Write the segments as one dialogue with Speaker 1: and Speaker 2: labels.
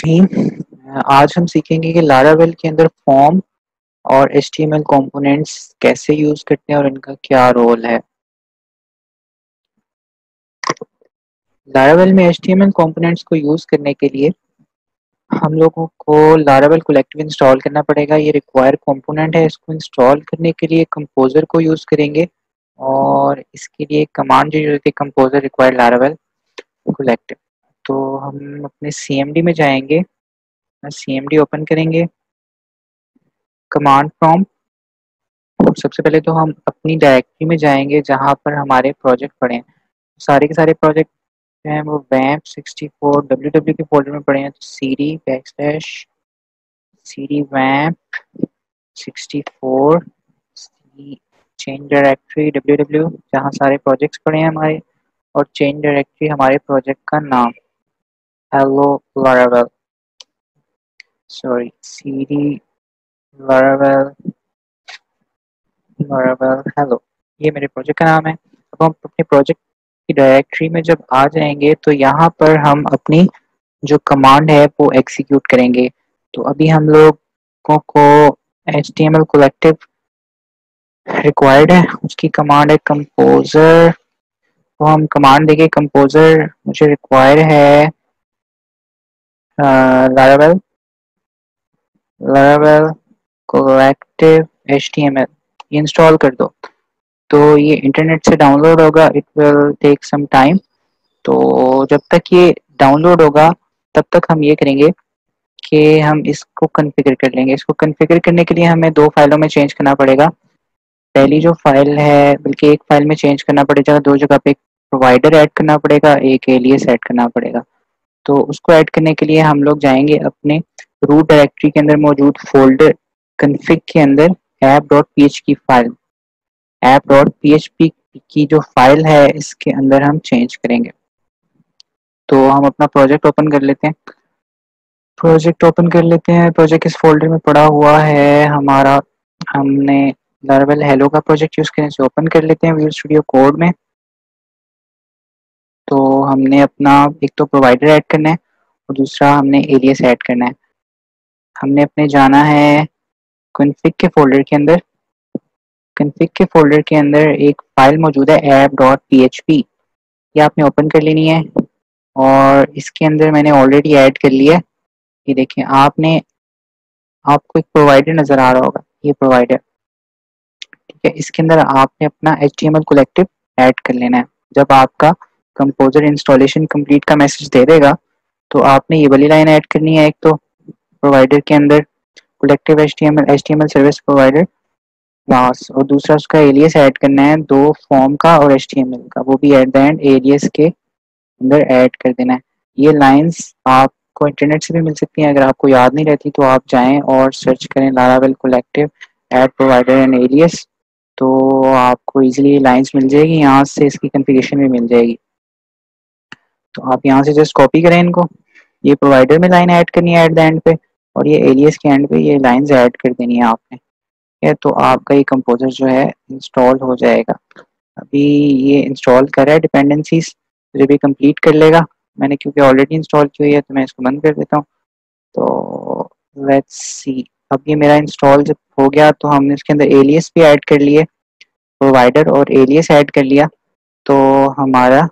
Speaker 1: भी आज हम सीखेंगे कि लारावेल के अंदर फॉर्म और एचटीएमएल कंपोनेंट्स कैसे यूज करते हैं और इनका क्या रोल है। लारावेल में एचटीएमएल कंपोनेंट्स को यूज करने के लिए हम लोगों को लारावेल कोलेक्टिव इंस्टॉल करना पड़ेगा। ये रिक्वायर्ड कंपोनेंट है। इसको इंस्टॉल करने के लिए कंपोजर को यूज करेंगे और इसके लिए कमांड जो यूज होती है कंपोजर रिक्वायर्ड लारावेल कोलेक्टिव। तो हम अपने सीएमडी में जाएंगे, सीएमडी ओपन करेंगे, कमांड प्रॉम्प्ट। सबसे पहले तो हम अपनी डायरेक्टरी में जाएंगे जहाँ पर हमारे प्रोजेक्ट पड़े हैं। सारे के सारे प्रोजेक्ट जो हैं वो वैम्प 64 ww के फोल्डर में पड़े हैं। तो cd वैम्प 64 चेंज डायरेक्टरी ww जहाँ सारे प्रोजेक्ट्स पड़े हैं हमारे, और चेंज डायरेक्टरी हमारे प्रोजेक्ट का नाम hello Laravel, sorry cd Laravel hello, ये मेरे प्रोजेक्ट का नाम है। अब हम अपने प्रोजेक्ट की डायरेक्टरी में जब आ जाएंगे तो यहाँ पर हम अपनी जो कमांड है वो एग्जीक्यूट करेंगे। तो अभी हम लोगों को HTML कोलेक्टिव रिक्वायर्ड है, उसकी कमांड है कंपोजर। तो हम कमांड देंगे कंपोजर मुझे रिक्वायर है लारावेल लारावेल कोलेक्टिव HTML, ये इंस्टॉल कर दो। तो ये इंटरनेट से डाउनलोड होगा, it will take some time. तो जब तक ये डाउनलोड होगा तब तक हम ये करेंगे कि हम इसको कॉन्फ़िगर कर लेंगे। इसको कॉन्फ़िगर करने के लिए हमें दो फाइलों में चेंज करना पड़ेगा। पहली जो फाइल है, बल्कि एक फाइल में चेंज करना पड़ेगा, दो जगह पे एक प्रोवाइडर ऐड करना पड़ेगा, एक एलियस ऐड करना पड़ेगा। तो उसको ऐड करने के लिए हम लोग जाएंगे अपने रूट डायरेक्टरी के अंदर मौजूद फोल्डर कन्फिग के अंदर app.php फाइल, app.php की जो फाइल है इसके अंदर हम चेंज करेंगे। तो हम अपना प्रोजेक्ट ओपन कर लेते हैं। प्रोजेक्ट इस फोल्डर में पड़ा हुआ है हमारा। हमने लारावेल हेलो का प्रोजेक्ट यूज करने से ओपन कर लेते हैं विजुअल स्टूडियो कोड में। तो हमने अपना एक तो प्रोवाइडर ऐड करना है और दूसरा हमने एलियस ऐड करना है। हमने अपने जाना है कॉन्फ़िग के फोल्डर के अंदर। कॉन्फ़िग के फोल्डर के अंदर एक फाइल मौजूद है app.php, ये आपने ओपन कर लेनी है और इसके अंदर मैंने ऑलरेडी ऐड कर लिया है। ये देखिए, आपको एक प्रोवाइडर नजर आ रहा होगा, ये प्रोवाइडर, ठीक है। इसके अंदर आपने अपना HTML कोलेक्टिव ऐड कर लेना है। जब आपका कंपोजर इंस्टॉलेशन कंप्लीट का मैसेज दे देगा तो आपने ये वाली लाइन ऐड करनी है, एक तो प्रोवाइडर के अंदर collective HTML service provider class, और दूसरा उसका एलियस ऐड करना है, दो फॉर्म का और HTML का, वो भी एट द एंड एलियस के अंदर ऐड कर देना है। ये लाइंस आपको इंटरनेट से भी मिल सकती हैं। अगर आपको याद नहीं रहती तो आप जाएं और सर्च करें Laravel collective add provider and alias, तो आपको इजीली लाइंस मिल जाएगी। यहाँ से इसकी कॉन्फ़िगरेशन भी मिल जाएगी। तो आप यहाँ से जस्ट कॉपी करें इनको, ये प्रोवाइडर में लाइन ऐड करनी है एट द एंड पे, और ये एलियस के एंड पे ये लाइंस ऐड कर देनी है आपने, है। तो आपका ये कंपोजर जो है इंस्टॉल हो जाएगा। अभी ये इंस्टॉल कर रहा है डिपेंडेंसीज, जब ये कंप्लीट कर लेगा, मैंने क्योंकि ऑलरेडी इंस्टॉल की हुई है तो मैं इसको बंद कर देता हूँ। तो लेट्स सी, अब ये मेरा इंस्टॉल जब हो गया तो हमने इसके अंदर एलियस भी ऐड कर लिए, प्रोवाइडर और एलियस ऐड कर लिया। तो हमारा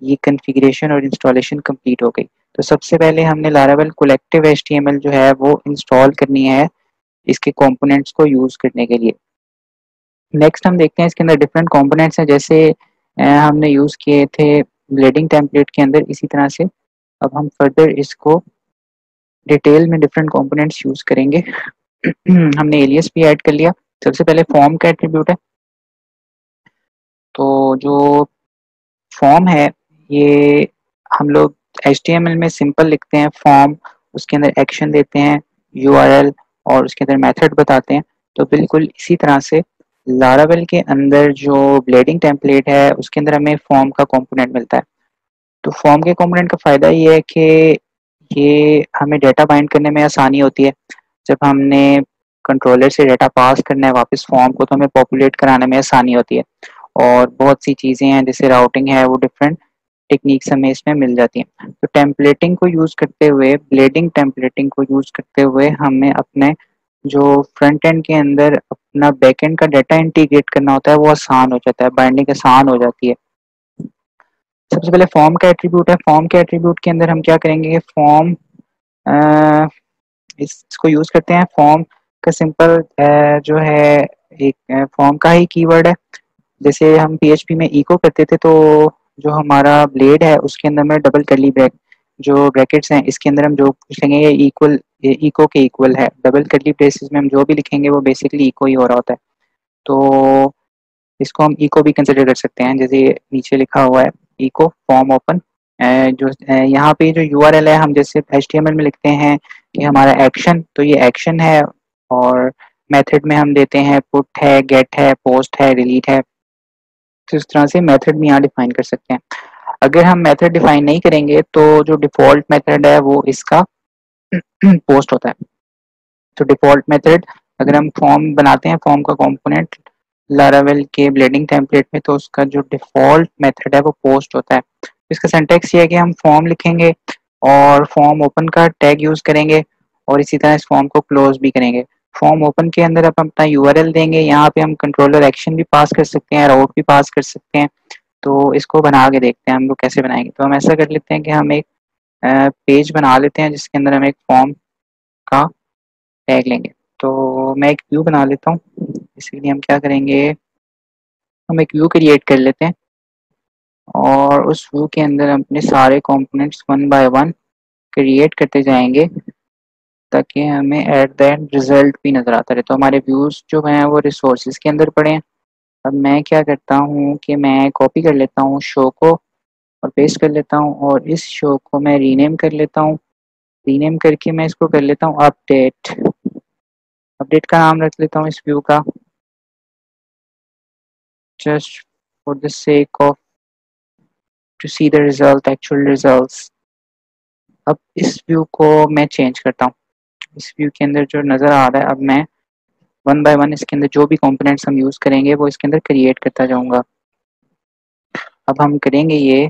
Speaker 1: ये कॉन्फ़िगरेशन और इंस्टॉलेशन कंप्लीट हो गई। तो सबसे पहले हमने लारावेल कोलेक्टिव HTML जो है वो इंस्टॉल करनी है इसके कंपोनेंट्स को यूज करने के लिए। नेक्स्ट हम देखते हैं इसके अंदर डिफरेंट कंपोनेंट्स हैं, जैसे हमने यूज किए थे ब्लेडिंग टेम्पलेट के अंदर, इसी तरह से अब हम फर्दर इसको डिटेल में डिफरेंट कंपोनेंट्स यूज करेंगे। हमने एलियस भी ऐड कर लिया। सबसे पहले फॉर्म का एट्रीब्यूट है। तो जो फॉर्म है ये हम लोग HTML में सिंपल लिखते हैं फॉर्म, उसके अंदर एक्शन देते हैं, URL, और उसके अंदर मेथड बताते हैं। तो बिल्कुल इसी तरह से लारावेल के अंदर जो ब्लेडिंग टेम्पलेट है उसके अंदर हमें फॉर्म का कंपोनेंट मिलता है। तो फॉर्म के कंपोनेंट का फ़ायदा ये है कि ये हमें डेटा बाइंड करने में आसानी होती है। जब हमने कंट्रोलर से डेटा पास करना है वापस फॉर्म को, तो हमें पॉपुलेट कराने में आसानी होती है। और बहुत सी चीज़ें हैं जैसे राउटिंग है वो डिफरेंट टेक्निक्स हमें इसमें मिल जाती हैं। तो टेम्पलेटिंग को यूज़ करते हुए, ब्लेडिंग टेम्पलेटिंग को यूज़ करते हुए हमें अपने जो फ्रंट एंड के अंदर अपना बैक एंड का डाटा इंटीग्रेट करना होता है वो आसान हो जाता है, बाइंडिंग आसान हो जाती है। सबसे पहले फॉर्म का एट्रीब्यूट है। फॉर्म के एट्रीब्यूट के अंदर हम क्या करेंगे कि फॉर्म इसको यूज़ करते हैं। फॉर्म का सिंपल जो है एक फॉर्म का ही कीवर्ड है। जैसे हम पीएचपी में इको करते थे तो जो हमारा ब्लेड है उसके अंदर में डबल कर्ली जो ब्रैकेट्स हैं इसके अंदर हम जो लिखेंगे ये इक्वल, ये इको के इक्वल है। डबल कर्ली ब्रेसेस में हम जो भी लिखेंगे वो बेसिकली इको ही हो रहा होता है। तो इसको हम इको भी कंसिडर कर सकते हैं। जैसे नीचे लिखा हुआ है इको फॉर्म ओपन, जो यहाँ पे जो यूआरएल है हम जैसे एचटीएमएल में लिखते हैं कि हमारा एक्शन, तो ये एक्शन है। और मेथड में हम देते हैं पुट है, गेट है, पोस्ट है, डिलीट है। तो इस तरह से मेथड भी यहाँ डिफाइन कर सकते हैं। अगर हम मेथड डिफाइन नहीं करेंगे तो जो डिफॉल्ट मेथड है वो इसका पोस्ट होता है। तो डिफॉल्ट मेथड अगर हम फॉर्म बनाते हैं, फॉर्म का कंपोनेंट लारावेल के ब्लेडिंग टेम्पलेट में, तो उसका जो डिफॉल्ट मेथड है वो पोस्ट होता है। इसका सिंटैक्स ये है कि हम फॉर्म लिखेंगे और फॉर्म ओपन का टैग यूज करेंगे और इसी तरह इस फॉर्म को क्लोज भी करेंगे। फॉर्म ओपन के अंदर आप अपना यूआरएल देंगे, यहाँ पे हम कंट्रोलर एक्शन भी पास कर सकते हैं, राउट भी पास कर सकते हैं। तो इसको बना के देखते हैं हम लोग कैसे बनाएंगे। तो हम ऐसा कर लेते हैं कि हम एक पेज बना लेते हैं जिसके अंदर हम एक फॉर्म का टैग लेंगे। तो मैं एक व्यू बना लेता हूँ। इसीलिए हम क्या करेंगे, हम एक व्यू क्रिएट कर लेते हैं और उस व्यू के अंदर हम अपने सारे components one by one create करते जाएंगे ताकि हमें एट द एंड रिजल्ट भी नज़र आता रहे। तो हमारे व्यूज़ जो हैं वो रिसोर्सेज के अंदर पड़े हैं। अब मैं क्या करता हूँ कि मैं कॉपी कर लेता हूँ शो को और पेस्ट कर लेता हूँ और इस शो को मैं रीनेम कर लेता हूँ। रीनेम करके मैं इसको कर लेता हूँ अपडेट। अपडेट का नाम रख लेता हूँ इस व्यू का, just for the sake of to see the result, actual results. अब इस व्यू को मैं चेंज करता हूँ। इस व्यू के अंदर जो नज़र आ रहा है, अब मैं वन बाय वन इसके अंदर जो भी कंपोनेंट्स हम यूज़ करेंगे वो इसके अंदर क्रिएट करता जाऊंगा। अब हम करेंगे ये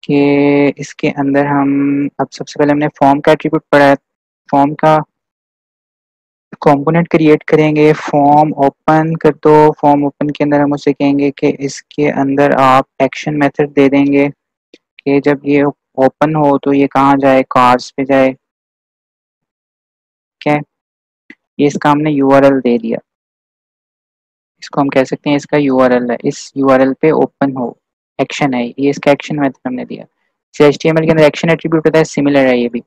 Speaker 1: कि इसके अंदर हम अब सबसे पहले हमने फॉर्म का एट्रीब्यूट पढ़ा है। फॉर्म का कंपोनेंट क्रिएट करेंगे, फॉर्म ओपन कर दो। फॉर्म ओपन के अंदर हम उसे कहेंगे कि इसके अंदर आप एक्शन मेथड दे देंगे कि जब ये ओपन हो तो ये कहाँ जाए, कार्ड्स पे जाए। क्या है ये, इसका हमने यूआरएल दे दिया। इसको हम कह सकते हैं इसका यूआरएल है, इस यूआरएल पे ओपन हो एक्शन है, ये इसका एक्शन मेथड हमने दिया। एचटीएमएल के अंदर एक्शन एट्रीब्यूट होता है, सिमिलर है ये भी।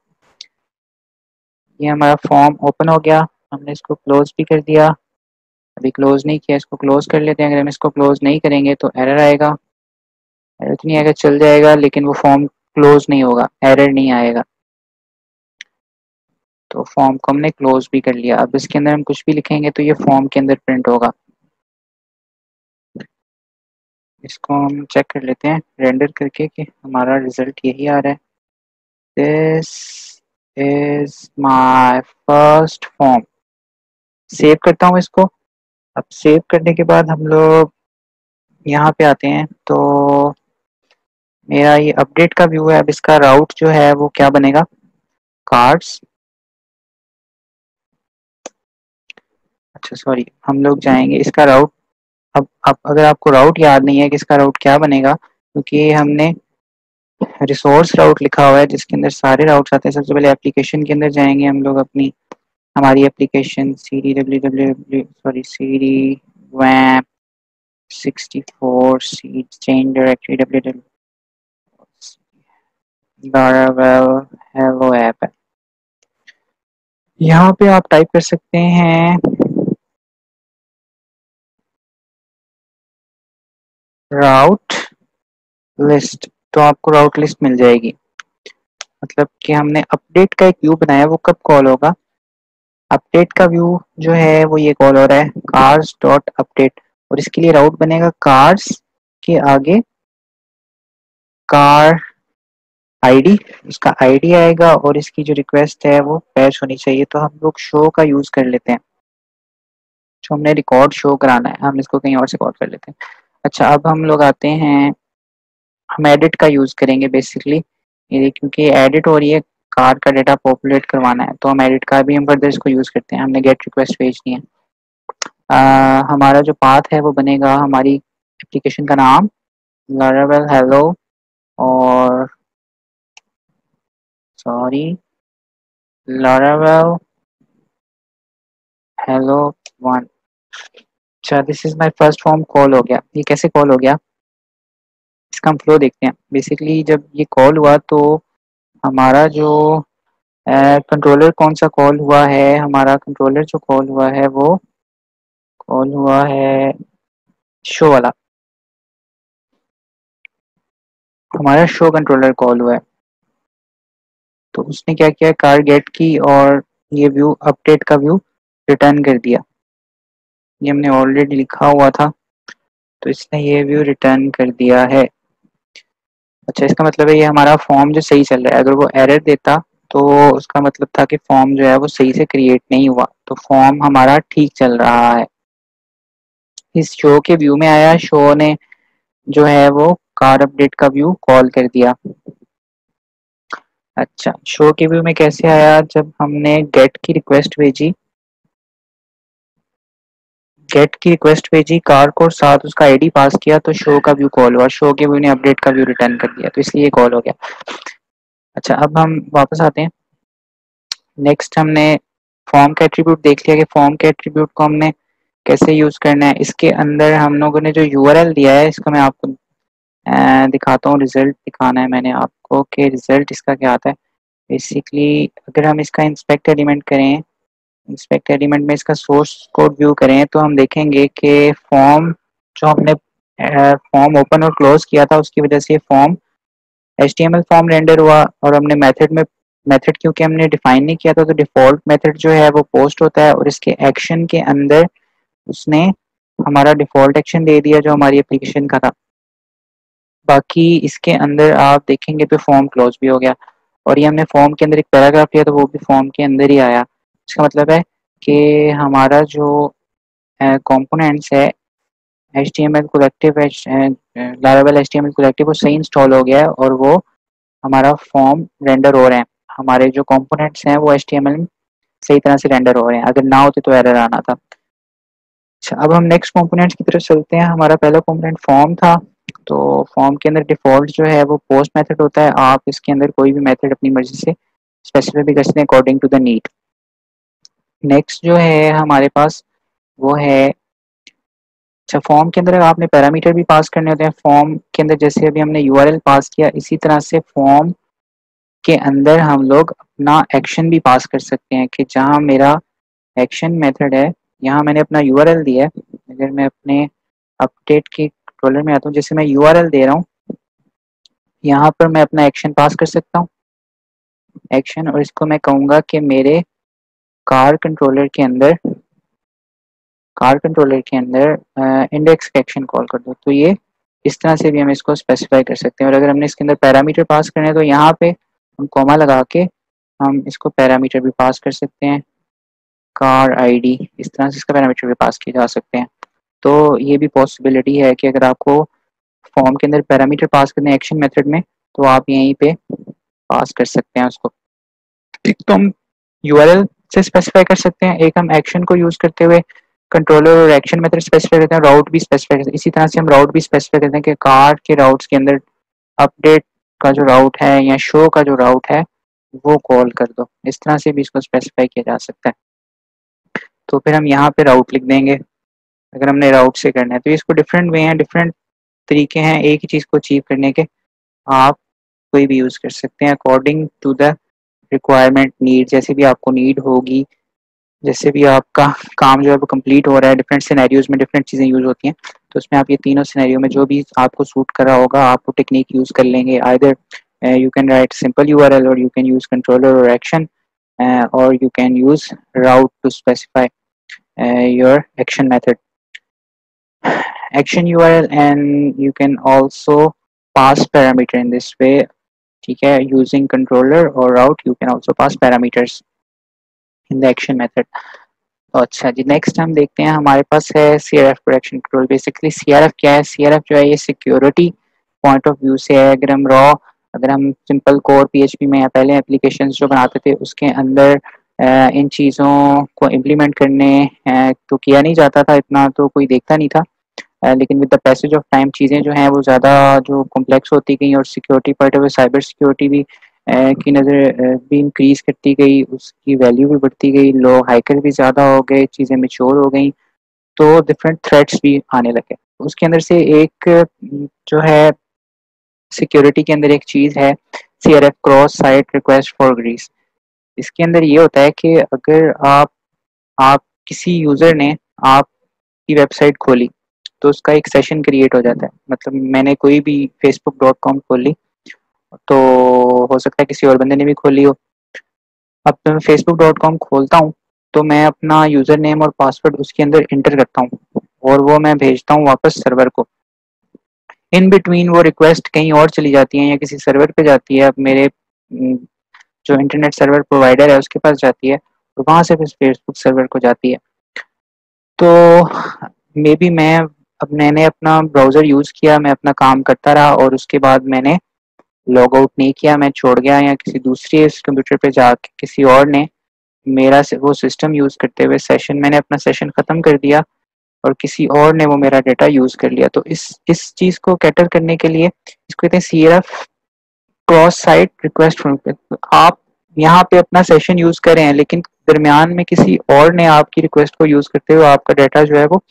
Speaker 1: ये हमारा फॉर्म ओपन हो गया, हमने इसको क्लोज भी कर दिया। अभी क्लोज नहीं किया, इसको क्लोज कर लेते हैं। अगर हम इसको क्लोज नहीं करेंगे तो एरर आएगा। एरर तो नहीं आएगा, चल जाएगा, लेकिन वो फॉर्म क्लोज नहीं होगा, एरर नहीं आएगा। तो फॉर्म को हमने क्लोज भी कर लिया। अब इसके अंदर हम कुछ भी लिखेंगे तो ये फॉर्म के अंदर प्रिंट होगा। इसको हम चेक कर लेते हैं रेंडर करके कि हमारा रिजल्ट यही आ रहा है। This is my first form. Save करता हूँ इसको। अब सेव करने के बाद हम लोग यहाँ पे आते हैं तो मेरा ये अपडेट का व्यू है। अब इसका राउट जो है वो क्या बनेगा, कार्ड्स। अच्छा सॉरी, हम लोग जाएंगे इसका राउट। अब अगर आपको राउट याद नहीं है कि इसका राउट क्या बनेगा, क्योंकि हमने रिसोर्स राउट लिखा हुआ है जिसके अंदर सारे राउट्स आते हैं। सबसे पहले एप्लीकेशन के अंदर जाएंगे हम लोग, अपनी हमारी application C D wamp 64 C change directory www Laravel hello app है। यहाँ पे आप टाइप कर सकते हैं राउट लिस्ट, तो आपको राउट लिस्ट मिल जाएगी। मतलब कि हमने अपडेट का एक व्यू बनाया, वो कब कॉल होगा, अपडेट का व्यू जो है वो ये कॉल हो रहा है कार्स डॉट अपडेट, और इसके लिए राउट बनेगा कार्स के आगे कार आईडी, उसका आईडी आएगा और इसकी जो रिक्वेस्ट है वो पैच होनी चाहिए। तो हम लोग शो का यूज कर लेते हैं, जो हमने रिकॉर्ड शो कराना है हम इसको कहीं और से कॉल कर लेते हैं। अच्छा अब हम लोग आते हैं हम एडिट का यूज़ करेंगे बेसिकली, ये क्योंकि एडिट हो रही है, कार का डेटा पॉपुलेट करवाना है, तो हम एडिट का भी हम फर्दर इसको यूज़ करते हैं। हमने गेट रिक्वेस्ट भेजनी है। हमारा जो पाथ है वो बनेगा हमारी एप्लीकेशन का नाम लारावेल हेलो, और सॉरी लारावेल हेलो वन। अच्छा, this is my first form call हो गया। ये कैसे कॉल हो गया, इसका हम फ्लो देखते हैं। बेसिकली जब ये कॉल हुआ तो हमारा जो कंट्रोलर कौन सा कॉल हुआ है, हमारा कंट्रोलर जो कॉल हुआ है वो कॉल हुआ है शो वाला, हमारा शो कंट्रोलर कॉल हुआ है। तो उसने क्या किया, कार गेट की और ये व्यू अपडेट का व्यू रिटर्न कर दिया। ये हमने ऑलरेडी लिखा हुआ था, तो इसने ये व्यू रिटर्न कर दिया है। अच्छा, इसका मतलब है ये हमारा फॉर्म जो सही चल रहा है। अगर वो एरर देता तो उसका मतलब था कि फॉर्म जो है वो सही से क्रिएट नहीं हुआ, तो फॉर्म हमारा ठीक चल रहा है। इस शो के व्यू में आया, शो ने जो है वो कार अपडेट का व्यू कॉल कर दिया। अच्छा, शो के व्यू में कैसे आया, जब हमने गेट की रिक्वेस्ट भेजी, गेट की रिक्वेस्ट भेजी, कार को साथ उसका आईडी पास किया, तो शो का व्यू कॉल हुआ, शो के व्यू ने अपडेट का व्यू रिटर्न कर दिया, तो इसलिए कॉल हो गया। अच्छा, अब हम वापस आते हैं। नेक्स्ट हमने फॉर्म का एट्रीब्यूट देख लिया कि फॉर्म के एट्रीब्यूट को हमने कैसे यूज करना है। इसके अंदर हम लोगों ने जो यूआरएल दिया है, इसका मैं आपको दिखाता हूँ। रिजल्ट दिखाना है मैंने आपको कि रिजल्ट इसका क्या आता है। बेसिकली अगर हम इसका इंस्पेक्ट एलिमेंट करें, इंस्पेक्ट एलिमेंट में इसका सोर्स कोड व्यू करें, तो हम देखेंगे कि फॉर्म जो हमने फॉर्म ओपन और क्लोज किया था उसकी वजह से फॉर्म HTML फॉर्म रेंडर हुआ। और हमने मेथड में, मेथड क्योंकि हमने डिफाइन नहीं किया था, तो डिफॉल्ट मेथड जो है वो पोस्ट होता है और इसके एक्शन के अंदर उसने हमारा डिफॉल्ट एक्शन दे दिया जो हमारी एप्लीकेशन का था। बाकी इसके अंदर आप देखेंगे तो फॉर्म क्लोज भी हो गया। और ये हमने फॉर्म के अंदर एक पैराग्राफ लिया तो वो भी फॉर्म के अंदर ही आया। इसका मतलब है कि हमारा जो कंपोनेंट्स है HTML collective, Laravel HTML collective, वो सही इंस्टॉल हो गया है और वो हमारा फॉर्म रेंडर हो रहे हैं। हमारे जो कंपोनेंट्स हैं वो HTML में सही तरह से रेंडर हो रहे हैं, अगर ना होते तो एरर आना था। अच्छा, अब हम नेक्स्ट कंपोनेंट्स की तरफ चलते हैं। हमारा पहला कंपोनेंट फॉर्म था, तो फॉर्म के अंदर डिफॉल्ट जो है वो पोस्ट मेथड होता है। आप इसके अंदर कोई भी मेथड अपनी मर्जी से स्पेसिफाई भी कर सकते हैं according to the need. Next जो है हमारे पास वो है, अच्छा फॉर्म के अंदर आपने पैरामीटर भी पास करने होते हैं। फॉर्म के अंदर जैसे अभी हमने यूआरएल पास किया, इसी तरह से फॉर्म के अंदर हम लोग अपना एक्शन भी पास कर सकते हैं कि जहां मेरा एक्शन मेथड है, यहाँ मैंने अपना यूआरएल दिया है। अगर मैं अपने अपडेट के कंट्रोलर में आता हूँ, जैसे मैं यूआरएल दे रहा हूँ, यहाँ पर मैं अपना एक्शन पास कर सकता हूँ, एक्शन, और इसको मैं कहूँगा कि मेरे कार कंट्रोलर के अंदर, कार कंट्रोलर के अंदर इंडेक्स एक्शन कॉल कर दो। तो ये इस तरह से भी हम इसको स्पेसिफाई कर सकते हैं। और अगर हमने इसके अंदर पैरामीटर पास करने हैं तो यहाँ पे हम कॉमा लगा के हम इसको पैरामीटर भी पास कर सकते हैं, कार आईडी, इस तरह से इसका पैरामीटर भी पास किए जा सकते हैं। तो ये भी पॉसिबिलिटी है कि अगर आपको फॉर्म के अंदर पैरामीटर पास करने एक्शन मेथड में, तो आप यहीं पे पास कर सकते हैं उसको। एक तो हम यूआरएल से स्पेसिफाई कर सकते हैं, एक हम एक्शन को यूज करते हुए कंट्रोलर और एक्शन मेथड स्पेसिफाई करते हैं, राउट भी स्पेसिफाई करते हैं। इसी तरह से हम राउट भी स्पेसिफाई करते हैं कि कार के राउट्स के अंदर अपडेट का जो राउट है या शो का जो राउट है वो कॉल कर दो। इस तरह से भी इसको स्पेसिफाई किया जा सकता है। तो फिर हम यहाँ पे राउट लिख देंगे अगर हमने राउट से करना है। तो इसको डिफरेंट वे हैं, डिफरेंट तरीके हैं एक ही चीज़ को अचीव करने के। आप कोई भी यूज़ कर सकते हैं according to the requirement, need, जैसे भी आपको नीड होगी, जैसे भी आपका काम जो है वो कंप्लीट हो रहा है। डिफरेंट सिनेरियोज में डिफरेंट चीज़ें यूज़ होती हैं, तो उसमें आप ये तीनों सिनेरियो में जो भी आपको सूट कर रहा होगा आप वो टेक्निक यूज़ कर लेंगे। Either you can write simple URL, और यू कैन यूज़ कंट्रोलर और एक्शन, और you can use route to specify your action method, action URL, and you can also pass parameter in this way। ठीक है, using controller or route you can also pass parameters in the action method। तो अच्छा जी, next हम देखते हैं हमारे पास है CRF protection control. Basically CRF क्या है, CRF जो है ये सिक्योरिटी पॉइंट ऑफ व्यू से है, अगर हम सिंपल कोर पीएचपी में या पहले एप्लीकेशंस जो बनाते थे उसके अंदर इन चीज़ों को इम्प्लीमेंट करने तो किया नहीं जाता था, इतना तो कोई देखता नहीं था। लेकिन with the passage of time चीज़ें जो हैं वो ज़्यादा जो कॉम्प्लेक्स होती गई और security part of cyber security भी की नज़र भी इंक्रीज़ करती गई, उसकी वैल्यू भी बढ़ती गई, लोग हैकर भी ज़्यादा हो गए, चीज़ें मैच्योर हो गई, तो डिफरेंट थ्रेट्स भी आने लगे। उसके अंदर से एक जो है सिक्योरिटी के अंदर एक चीज़ है CRF, cross site request forgery. इसके अंदर ये होता है कि अगर आप किसी यूज़र ने आपकी वेबसाइट खोली तो उसका एक सेशन क्रिएट हो जाता है। मतलब मैंने कोई भी facebook.com खोल ली तो हो सकता है किसी और बंदे ने भी खोली हो। अब मैं facebook.com खोलता हूँ तो मैं अपना यूज़र नेम और पासवर्ड उसके अंदर इंटर करता हूँ और वो मैं भेजता हूँ वापस सर्वर को। इन बिटवीन वो रिक्वेस्ट कहीं और चली जाती है या किसी सर्वर पे जाती है, अब मेरे जो इंटरनेट सर्वर प्रोवाइडर है उसके पास जाती है, तो वहाँ से फिर फेसबुक सर्वर को जाती है। तो मे बी मैंने अपना ब्राउज़र यूज़ किया, मैं अपना काम करता रहा और उसके बाद मैंने लॉग आउट नहीं किया, मैं छोड़ गया या किसी दूसरे कंप्यूटर पे जाके किसी और ने वो सिस्टम यूज़ करते हुए मैंने अपना सेशन ख़त्म कर दिया और किसी और ने वो मेरा डेटा यूज़ कर लिया। तो इस चीज़ को कैटर करने के लिए इसको कहते हैं सीआरएफ, क्रॉस साइट रिक्वेस्ट। आप यहाँ पे अपना सेशन यूज़ कर रहे हैं लेकिन दरमियान में किसी और ने आपकी रिक्वेस्ट को यूज़ करते हुए आपका डाटा जो है वो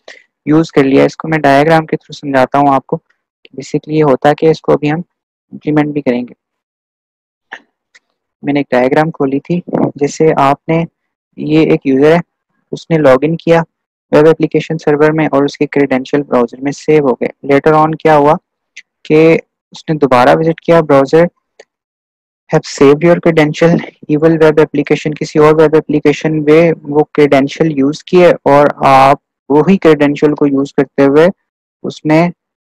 Speaker 1: यूज़ कर लिया। इसको मैं डायग्राम के थ्रू समझाता हूँ आपको। बेसिकली ये होता है कि इसको अभी हम इम्प्लीमेंट भी करेंगे। मैंने एक डायग्राम खोली थी, जैसे आपने ये एक यूज़र है, उसने लॉगिन किया वेब एप्लीकेशन सर्वर में और उसके क्रेडेंशियल ब्राउज़र में सेव हो गए। लेटर ऑन क्या हुआ कि उसने दोबारा विजिट किया, browser have saved your credential, evil web application किसी और वेब एप्लीकेशन में वो क्रेडेंशियल यूज़ किए और आप वही क्रेडेंशियल को यूज़ करते हुए उसने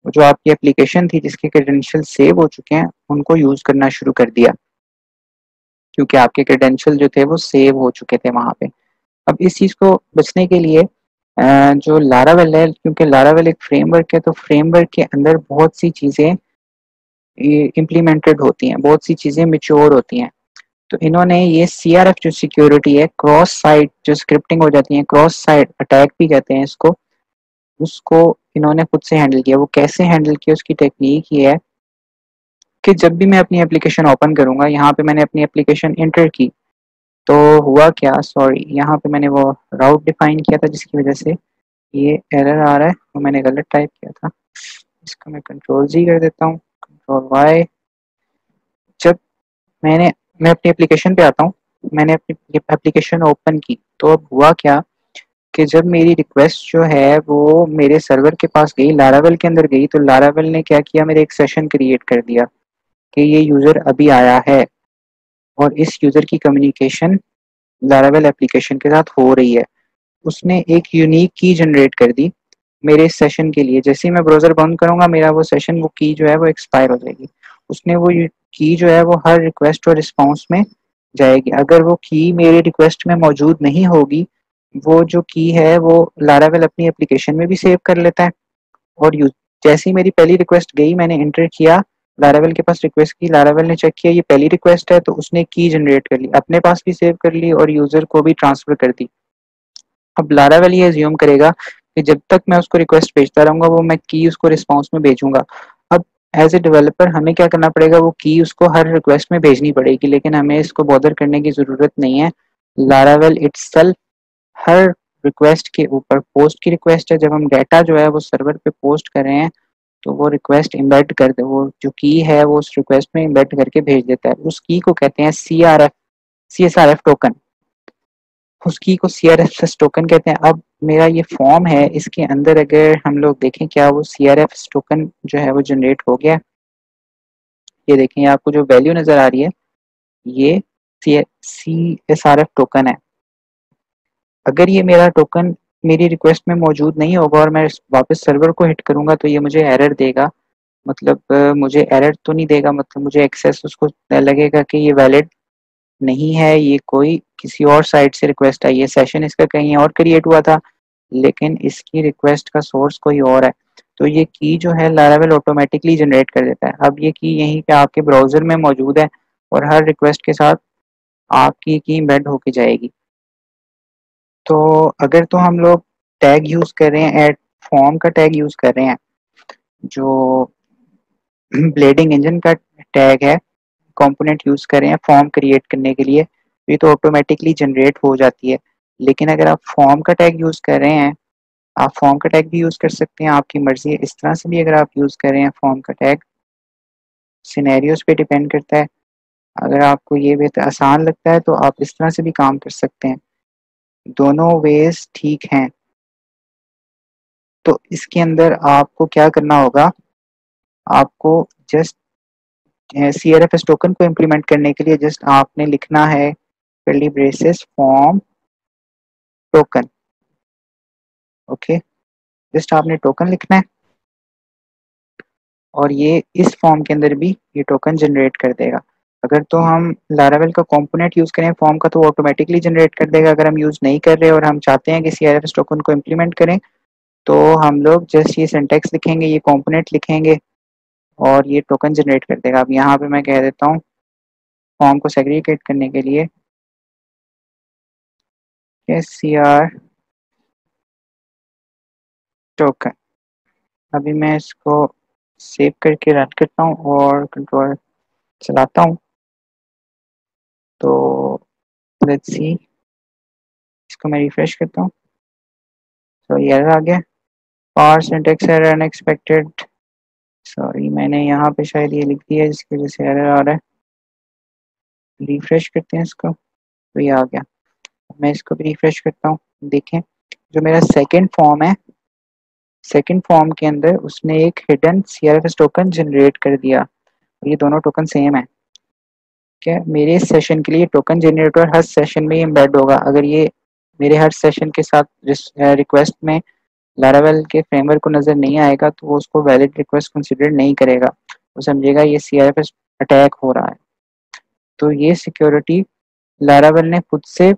Speaker 1: जो आपकी एप्लीकेशन थी जिसके क्रेडेंशियल सेव हो चुके हैं उनको यूज़ करना शुरू कर दिया, क्योंकि आपके क्रेडेंशियल जो थे वो सेव हो चुके थे वहाँ पे। अब इस चीज़ को बचने के लिए जो लारावेल है, क्योंकि लारावेल एक फ्रेमवर्क है तो फ्रेमवर्क के अंदर बहुत सी चीज़ें इम्प्लीमेंटेड होती हैं, बहुत सी चीज़ें मैच्योर होती हैं। तो इन्होंने ये सीआरएफ जो सिक्योरिटी है, क्रॉस साइट जो स्क्रिप्टिंग हो जाती है, क्रॉस साइट अटैक भी कहते हैं इसको, उसको इन्होंने खुद से हैंडल किया। वो कैसे हैंडल किया, उसकी टेक्निक ये है कि जब भी मैं अपनी एप्लीकेशन ओपन करूँगा, यहाँ पे मैंने अपनी एप्लीकेशन एंटर की, तो हुआ क्या, सॉरी यहाँ पे मैंने वो राउट डिफाइन किया था जिसकी वजह से ये एरर आ रहा है, वो मैंने गलत टाइप किया था। इसको मैं कंट्रोल जी कर देता हूँ, कंट्रोल वाई। जब मैं अपनी एप्लीकेशन पे आता हूँ, मैंने अपनी एप्लीकेशन ओपन की, तो अब हुआ क्या कि जब मेरी रिक्वेस्ट जो है वो मेरे सर्वर के पास गई, लारावेल के अंदर गई, तो लारावेल ने क्या किया, मेरे एक सेशन क्रिएट कर दिया कि ये यूज़र अभी आया है और इस यूज़र की कम्युनिकेशन लारावेल एप्लीकेशन के साथ हो रही है। उसने एक यूनिक की जनरेट कर दी मेरे इस सेशन के लिए। जैसे ही मैं ब्राउज़र बंद करूँगा, मेरा वो सेशन, वो की जो है वो एक्सपायर हो जाएगी। उसने वो की जो है वो हर रिक्वेस्ट और रिस्पॉन्स में जाएगी। अगर वो की मेरे रिक्वेस्ट में मौजूद नहीं होगी, वो जो की है वो लारावेल अपनी एप्लीकेशन में भी सेव कर लेता है और जैसे ही मेरी पहली रिक्वेस्ट गई, मैंने एंटर किया, लारावेल के पास रिक्वेस्ट की, लारावेल ने चेक किया ये पहली रिक्वेस्ट है, तो उसने की जनरेट कर ली, अपने पास भी सेव कर ली और यूज़र को भी ट्रांसफ़र कर दी। अब लारावेल ये अज्यूम करेगा कि जब तक मैं उसको रिक्वेस्ट भेजता रहूँगा, वो मैं की उसको रिस्पॉन्स में भेजूँगा। अब एज़ ए डेवलपर हमें क्या करना पड़ेगा, वो की उसको हर रिक्वेस्ट में भेजनी पड़ेगी, लेकिन हमें इसको बॉदर करने की ज़रूरत नहीं है। लारावेल इटसेल्फ हर रिक्वेस्ट के ऊपर, पोस्ट की रिक्वेस्ट है, जब हम डाटा जो है वो सर्वर पे पोस्ट कर रहे हैं, तो वो रिक्वेस्ट एम्बेड कर दे, वो जो की है वो उस रिक्वेस्ट में एम्बेड करके भेज देता है। उस की को कहते हैं सीएसआरएफ टोकन। उस की को सीआरएफ टोकन कहते हैं। अब मेरा ये फॉर्म है, इसके अंदर अगर हम लोग देखें क्या वो सीआरएफ टोकन जो है वो जनरेट हो गया। ये देखें, आपको जो वैल्यू नजर आ रही है ये सीएसआरएफ टोकन है। अगर ये मेरा टोकन मेरी रिक्वेस्ट में मौजूद नहीं होगा और मैं वापस सर्वर को हिट करूंगा तो ये मुझे एरर देगा। मतलब मुझे एरर तो नहीं देगा, मतलब मुझे एक्सेस उसको लगेगा कि ये वैलिड नहीं है, ये कोई किसी और साइट से रिक्वेस्ट आई है, सेशन इसका कहीं और क्रिएट हुआ था लेकिन इसकी रिक्वेस्ट का सोर्स कोई और है। तो ये की जो है लारावेल ऑटोमेटिकली जनरेट कर देता है। अब ये की यहीं पे आपके ब्राउजर में मौजूद है और हर रिक्वेस्ट के साथ आपकी की एम्बेड होके जाएगी। तो अगर तो हम लोग टैग यूज कर रहे हैं, एड फॉर्म का टैग यूज कर रहे हैं, जो ब्लेडिंग इंजन का टैग है, कंपोनेंट यूज कर रहे हैं फॉर्म क्रिएट करने के लिए, ये तो ऑटोमेटिकली जनरेट हो जाती है। लेकिन अगर आप फॉर्म का टैग यूज कर रहे हैं, आप फॉर्म का टैग भी यूज कर सकते हैं, आपकी मर्जी है। इस तरह से भी अगर आप यूज कर रहे हैं फॉर्म का टैग, सिनेरियोज पे डिपेंड करता है। अगर आपको ये बेहतर आसान लगता है तो आप इस तरह से भी काम कर सकते हैं, दोनों वेज ठीक हैं। तो इसके अंदर आपको क्या करना होगा, आपको जस्ट CRFS टोकन को इम्प्लीमेंट करने के लिए जस्ट आपने लिखना है curly braces form token. Okay, just आपने टोकन लिखना है और ये इस फॉर्म के अंदर भी ये टोकन जनरेट कर देगा। अगर तो हम लारावेल का कंपोनेंट यूज करें फॉर्म का तो वो ऑटोमेटिकली जनरेट कर देगा। अगर हम यूज नहीं कर रहे और हम चाहते हैं कि CRFS टोकन को इम्प्लीमेंट करें, तो हम लोग जस्ट ये सिंटैक्स लिखेंगे, ये कंपोनेंट लिखेंगे और ये टोकन जनरेट कर देगा। अब यहाँ पे मैं कह देता हूँ फॉर्म को सेग्रीगेट करने के लिए CR टोकन। अभी मैं इसको सेव करके रन करता हूँ और कंट्रोल चलाता हूँ, तो लेट्स सी, इसको मैं रिफ्रेश करता हूँ। तो ये एरर आ गया, power syntax error unexpected. Sorry, मैंने यहाँ पे शायद ये लिख दिया जिसकी वजह से एरर आ रहा है। रिफ्रेश करते हैं इसको, तो ये आ गया। मैं इसको भी रिफ्रेश करता हूँ। देखें, जो मेरा सेकंड फॉर्म है, सेकंड फॉर्म के अंदर उसने एक हिडन CRFS टोकन जनरेट कर दिया। ये दोनों टोकन सेम है। क्या मेरे सेशन के लिए टोकन जनरेटर हर सेशन में एम्बेड होगा। अगर ये मेरे हर सेशन के साथ रिक्वेस्ट में लारावेल के फ्रेमवर्क को नजर नहीं आएगा तो वो उसको वैलिड रिक्वेस्ट कंसिडर नहीं करेगा, वो समझेगा ये CRFS अटैक हो रहा है। तो ये सिक्योरिटी लारावेल ने खुद से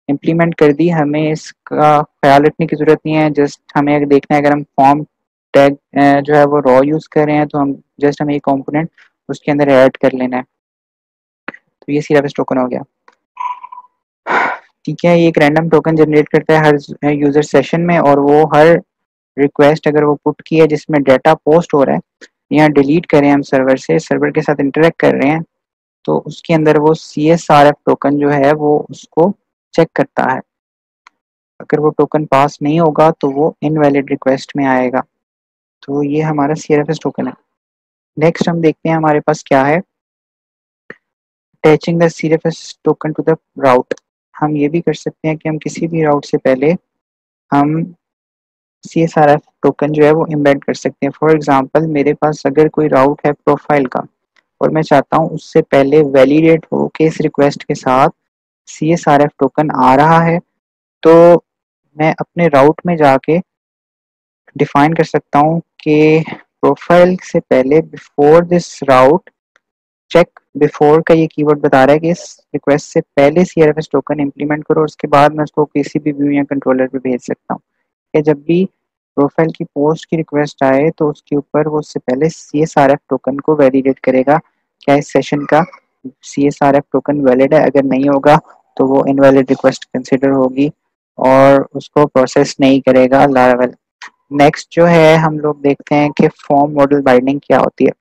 Speaker 1: इम्प्लीमेंट कर दी, हमें इसका ख्याल रखने की जरूरत नहीं है। जस्ट हमें अगर देखना है, अगर हम फॉर्म टैग जो है वो रॉ यूज कर रहे हैं तो हम जस्ट हमें ये कंपोनेंट उसके अंदर ऐड कर लेना है। तो ये CRFS टोकन हो गया। ठीक है, ये एक रैंडम टोकन जनरेट करता है हर यूजर सेशन में, और वो हर रिक्वेस्ट अगर वो पुट की है जिसमें डाटा पोस्ट हो रहा है या डिलीट करें, हम सर्वर से सर्वर के साथ इंटरेक्ट कर रहे हैं, तो उसके अंदर वो CSRF टोकन जो है वो उसको चेक करता है। अगर वो टोकन पास नहीं होगा तो वो इनवैलिड रिक्वेस्ट में आएगा। तो ये हमारा CRFS टोकन है। नेक्स्ट हम देखते हैं हमारे पास क्या है, attaching the CRFS token to the route. हम ये भी कर सकते हैं कि हम किसी भी राउट से पहले हम CSRF टोकन जो है वो एम्बेड कर सकते हैं। फॉर एग्जांपल, मेरे पास अगर कोई राउट है प्रोफाइल का और मैं चाहता हूँ उससे पहले वैलिडेट हो के इस रिक्वेस्ट के साथ CSRF टोकन आ रहा है, तो मैं अपने राउट में जाके डिफाइन कर सकता हूँ कि प्रोफाइल से पहले before this route check, before का ये कीवर्ड बता रहा है कि इस रिक्वेस्ट से पहले CRFS टोकन इंप्लीमेंट करो, उसके बाद मैं उसको किसी भी व्यू या कंट्रोलर पे भेज सकता हूँ। या जब भी प्रोफाइल की पोस्ट की रिक्वेस्ट आए तो उसके ऊपर वो उससे पहले CSRF टोकन को वैलिडेट करेगा, क्या इस सेशन का CSRF टोकन वैलिड है। अगर नहीं होगा तो वो इनवैलिड रिक्वेस्ट कंसिडर होगी और उसको प्रोसेस नहीं करेगा लारावेल। नेक्स्ट जो है, हम लोग देखते हैं कि फॉर्म मॉडल बाइंडिंग क्या होती है।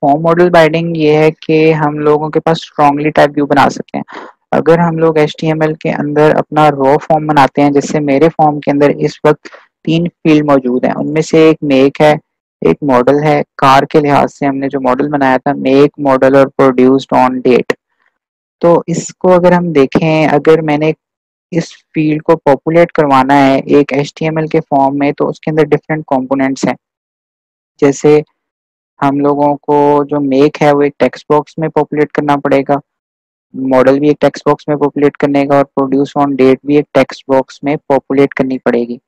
Speaker 1: फॉर्म मॉडल बाइंडिंग ये है कि हम लोगों के पास स्ट्रांगली टाइप व्यू बना सकते हैं। अगर हम लोग HTML के अंदर अपना रॉ फॉर्म बनाते हैं, जैसे मेरे फॉर्म के अंदर इस वक्त 3 फील्ड मौजूद हैं, उनमें से एक मेक है, एक मॉडल है। कार के लिहाज से हमने जो मॉडल बनाया था, मेक, मॉडल और प्रोड्यूस्ड ऑन डेट। तो इसको अगर हम देखें, अगर मैंने इस फील्ड को पॉपुलेट करवाना है एक HTML के फॉर्म में, तो उसके अंदर डिफरेंट कंपोनेंट्स हैं। जैसे हम लोगों को जो मेक है वो एक टेक्स्ट बॉक्स में पॉपुलेट करना पड़ेगा, मॉडल भी एक टेक्स्ट बॉक्स में पॉपुलेट करने का, और प्रोड्यूस ऑन डेट भी एक टेक्स्ट बॉक्स में पॉपुलेट करनी पड़ेगी।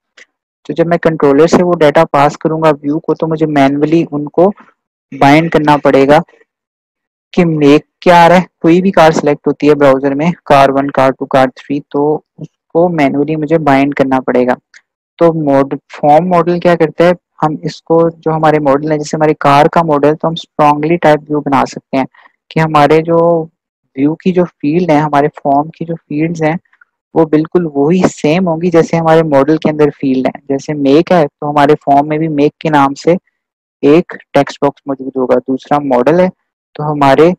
Speaker 1: तो जब मैं कंट्रोलर से वो डाटा पास करूंगा व्यू को, तो मुझे मैन्युअली उनको बाइंड करना पड़ेगा कि मेक क्या आ रहा है। कोई भी कार सिलेक्ट होती है ब्राउजर में, कार 1, कार 2, कार 3, तो उसको मैन्युअली मुझे बाइंड करना पड़ेगा। तो फॉर्म मॉडल क्या करता है, हम इसको जो हमारे मॉडल है, जैसे हमारी कार का मॉडल, तो हम स्ट्रांगली टाइप व्यू बना सकते हैं कि हमारे जो व्यू की जो फील्ड है, हमारे फॉर्म की जो फील्ड्स हैं, वो बिल्कुल वही सेम होंगी जैसे हमारे मॉडल के अंदर फील्ड है। जैसे मेक है तो हमारे फॉर्म में भी मेक के नाम से एक टेक्स्ट बॉक्स मौजूद होगा। दूसरा मॉडल है तो हमारे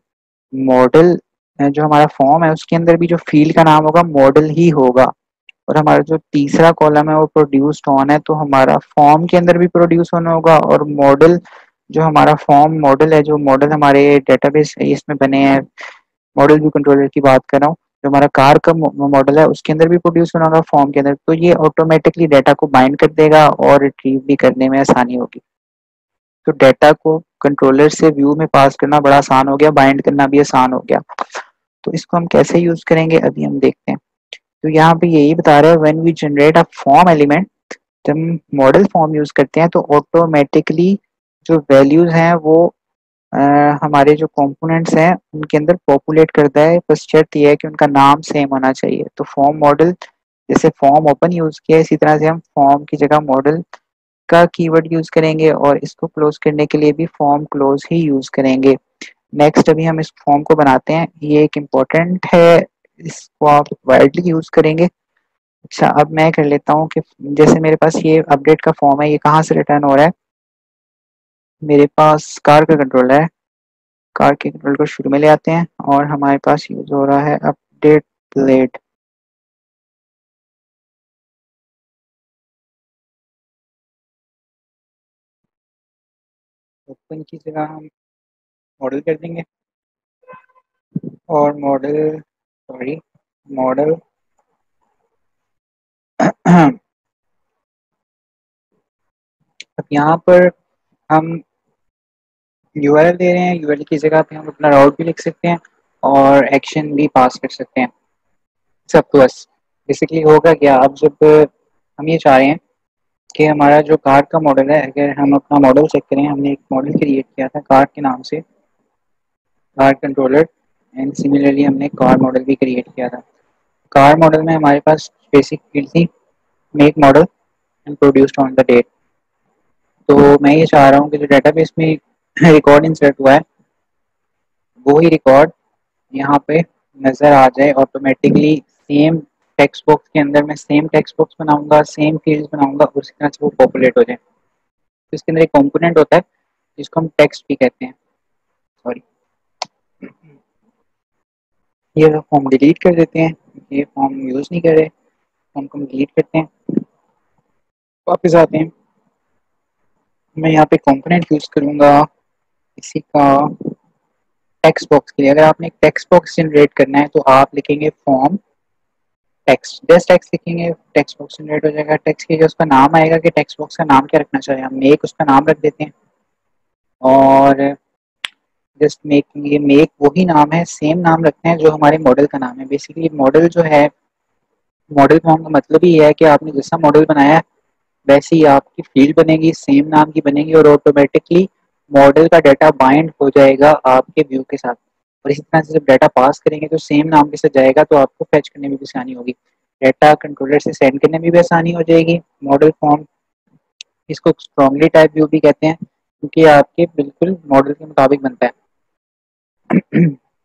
Speaker 1: मॉडल जो हमारा फॉर्म है उसके अंदर भी जो फील्ड का नाम होगा मॉडल ही होगा। और हमारा जो तीसरा कॉलम है वो प्रोड्यूस्ड ऑन है, तो हमारा फॉर्म के अंदर भी प्रोड्यूस ऑन होगा। और मॉडल जो हमारा फॉर्म मॉडल है, जो मॉडल हमारे डेटाबेस इसमें बने हैं, मॉडल व्यू कंट्रोलर की बात कर रहा हूँ, जो हमारा कार का मॉडल है उसके अंदर भी प्रोड्यूस होना होगा फॉर्म के अंदर। तो ये ऑटोमेटिकली डाटा को बाइंड कर देगा और रिट्रीव भी करने में आसानी होगी। तो डाटा को कंट्रोलर से व्यू में पास करना बड़ा आसान हो गया, बाइंड करना भी आसान हो गया। तो इसको हम कैसे यूज करेंगे अभी हम देखते हैं। तो यहाँ पे यही बता रहा है, when we generate a form element, जब हम मॉडल फॉर्म यूज करते हैं तो ऑटोमेटिकली जो वैल्यूज हैं वो अ, हमारे जो कंपोनेंट्स हैं उनके अंदर पॉपुलेट करता है। बस शर्त ये है कि उनका नाम सेम होना चाहिए। तो फॉर्म मॉडल, जैसे फॉर्म ओपन यूज किया इसी तरह से हम फॉर्म की जगह मॉडल का कीवर्ड यूज करेंगे और इसको क्लोज करने के लिए भी फॉर्म क्लोज ही यूज करेंगे। नेक्स्ट अभी हम इस फॉर्म को बनाते हैं, ये एक इम्पोर्टेंट है, इसको आप वाइडली यूज करेंगे। अच्छा, अब मैं कर लेता हूँ कि जैसे मेरे पास ये अपडेट का फॉर्म है, ये कहाँ से रिटर्न हो रहा है, मेरे पास कार का कंट्रोलर है। कार के कंट्रोल को शुरू में ले आते हैं और हमारे पास यूज हो रहा है अपडेट प्लेट। ओपन की जगह हम मॉडल कर देंगे और मॉडल, सॉरी, मॉडल अब यहाँ पर हम यूआरएल दे रहे हैं, यूआरएल की जगह पे हम अपना राउट भी लिख सकते हैं और एक्शन भी पास कर सकते हैं। सब तो बस बेसिकली होगा क्या, अब जब हम ये चाह रहे हैं कि हमारा जो कार का मॉडल है, अगर हम अपना मॉडल चेक करें, हमने एक मॉडल क्रिएट किया था कार के नाम से, कार कंट्रोलर, एंड सिमिलरली हमने कार मॉडल भी क्रिएट किया था। कार मॉडल में हमारे पास बेसिक फील्ड थी make model and produced on the date. तो मैं ये चाह रहा हूँ कि जो डेटाबेस में रिकॉर्ड इंसर्ट हुआ है वो ही रिकॉर्ड यहाँ पे नज़र आ जाए ऑटोमेटिकली। सेम टेक्स्ट बॉक्स के अंदर मैं सेम टेक्स्ट बॉक्स बनाऊंगा, सेम फील्ड्स बनाऊंगा, उसी तरह से वो पॉपुलेट हो जाए। तो इसके अंदर एक कंपोनेंट होता है जिसको हम टेक्स्ट भी कहते हैं। सॉरी, ये फॉर्म डिलीट कर देते हैं, ये फॉर्म यूज़ नहीं कर रहे, फॉर्म को डिलीट करते हैं, वापस आते हैं। मैं यहाँ पे कंपोनेंट यूज़ करूँगा इसी का टेक्स्ट बॉक्स के लिए। अगर आपने एक टेक्स्ट बॉक्स जनरेट करना है तो आप लिखेंगे फॉर्म टेक्स्ट, जस्ट टेक्स्ट लिखेंगे, टेक्स्ट बॉक्स जनरेट हो जाएगा। टेक्स्ट की जो उसका नाम आएगा कि टेक्स्ट बॉक्स का नाम क्या रखना चाहिए, हम मेक उसका नाम रख देते हैं और जस्ट मेक, ये मेक वही नाम है, सेम नाम रखते हैं जो हमारे मॉडल का नाम है। बेसिकली मॉडल जो है, मॉडल फॉर्म का मतलब ही है कि आपने जैसा मॉडल बनाया है वैसे ही आपकी फील्ड बनेगी, सेम नाम की बनेगी और ऑटोमेटिकली मॉडल का डाटा बाइंड हो जाएगा आपके व्यू के साथ। और इसी तरह से जब डाटा पास करेंगे तो सेम नाम के साथ जाएगा, तो आपको फैच करने में भी आसानी होगी, डाटा कंट्रोलर से सेंड करने में भी आसानी हो जाएगी। मॉडल फॉर्म, इसको स्ट्रांगली टाइप व्यू भी कहते हैं क्योंकि आपके बिल्कुल मॉडल के मुताबिक बनता है।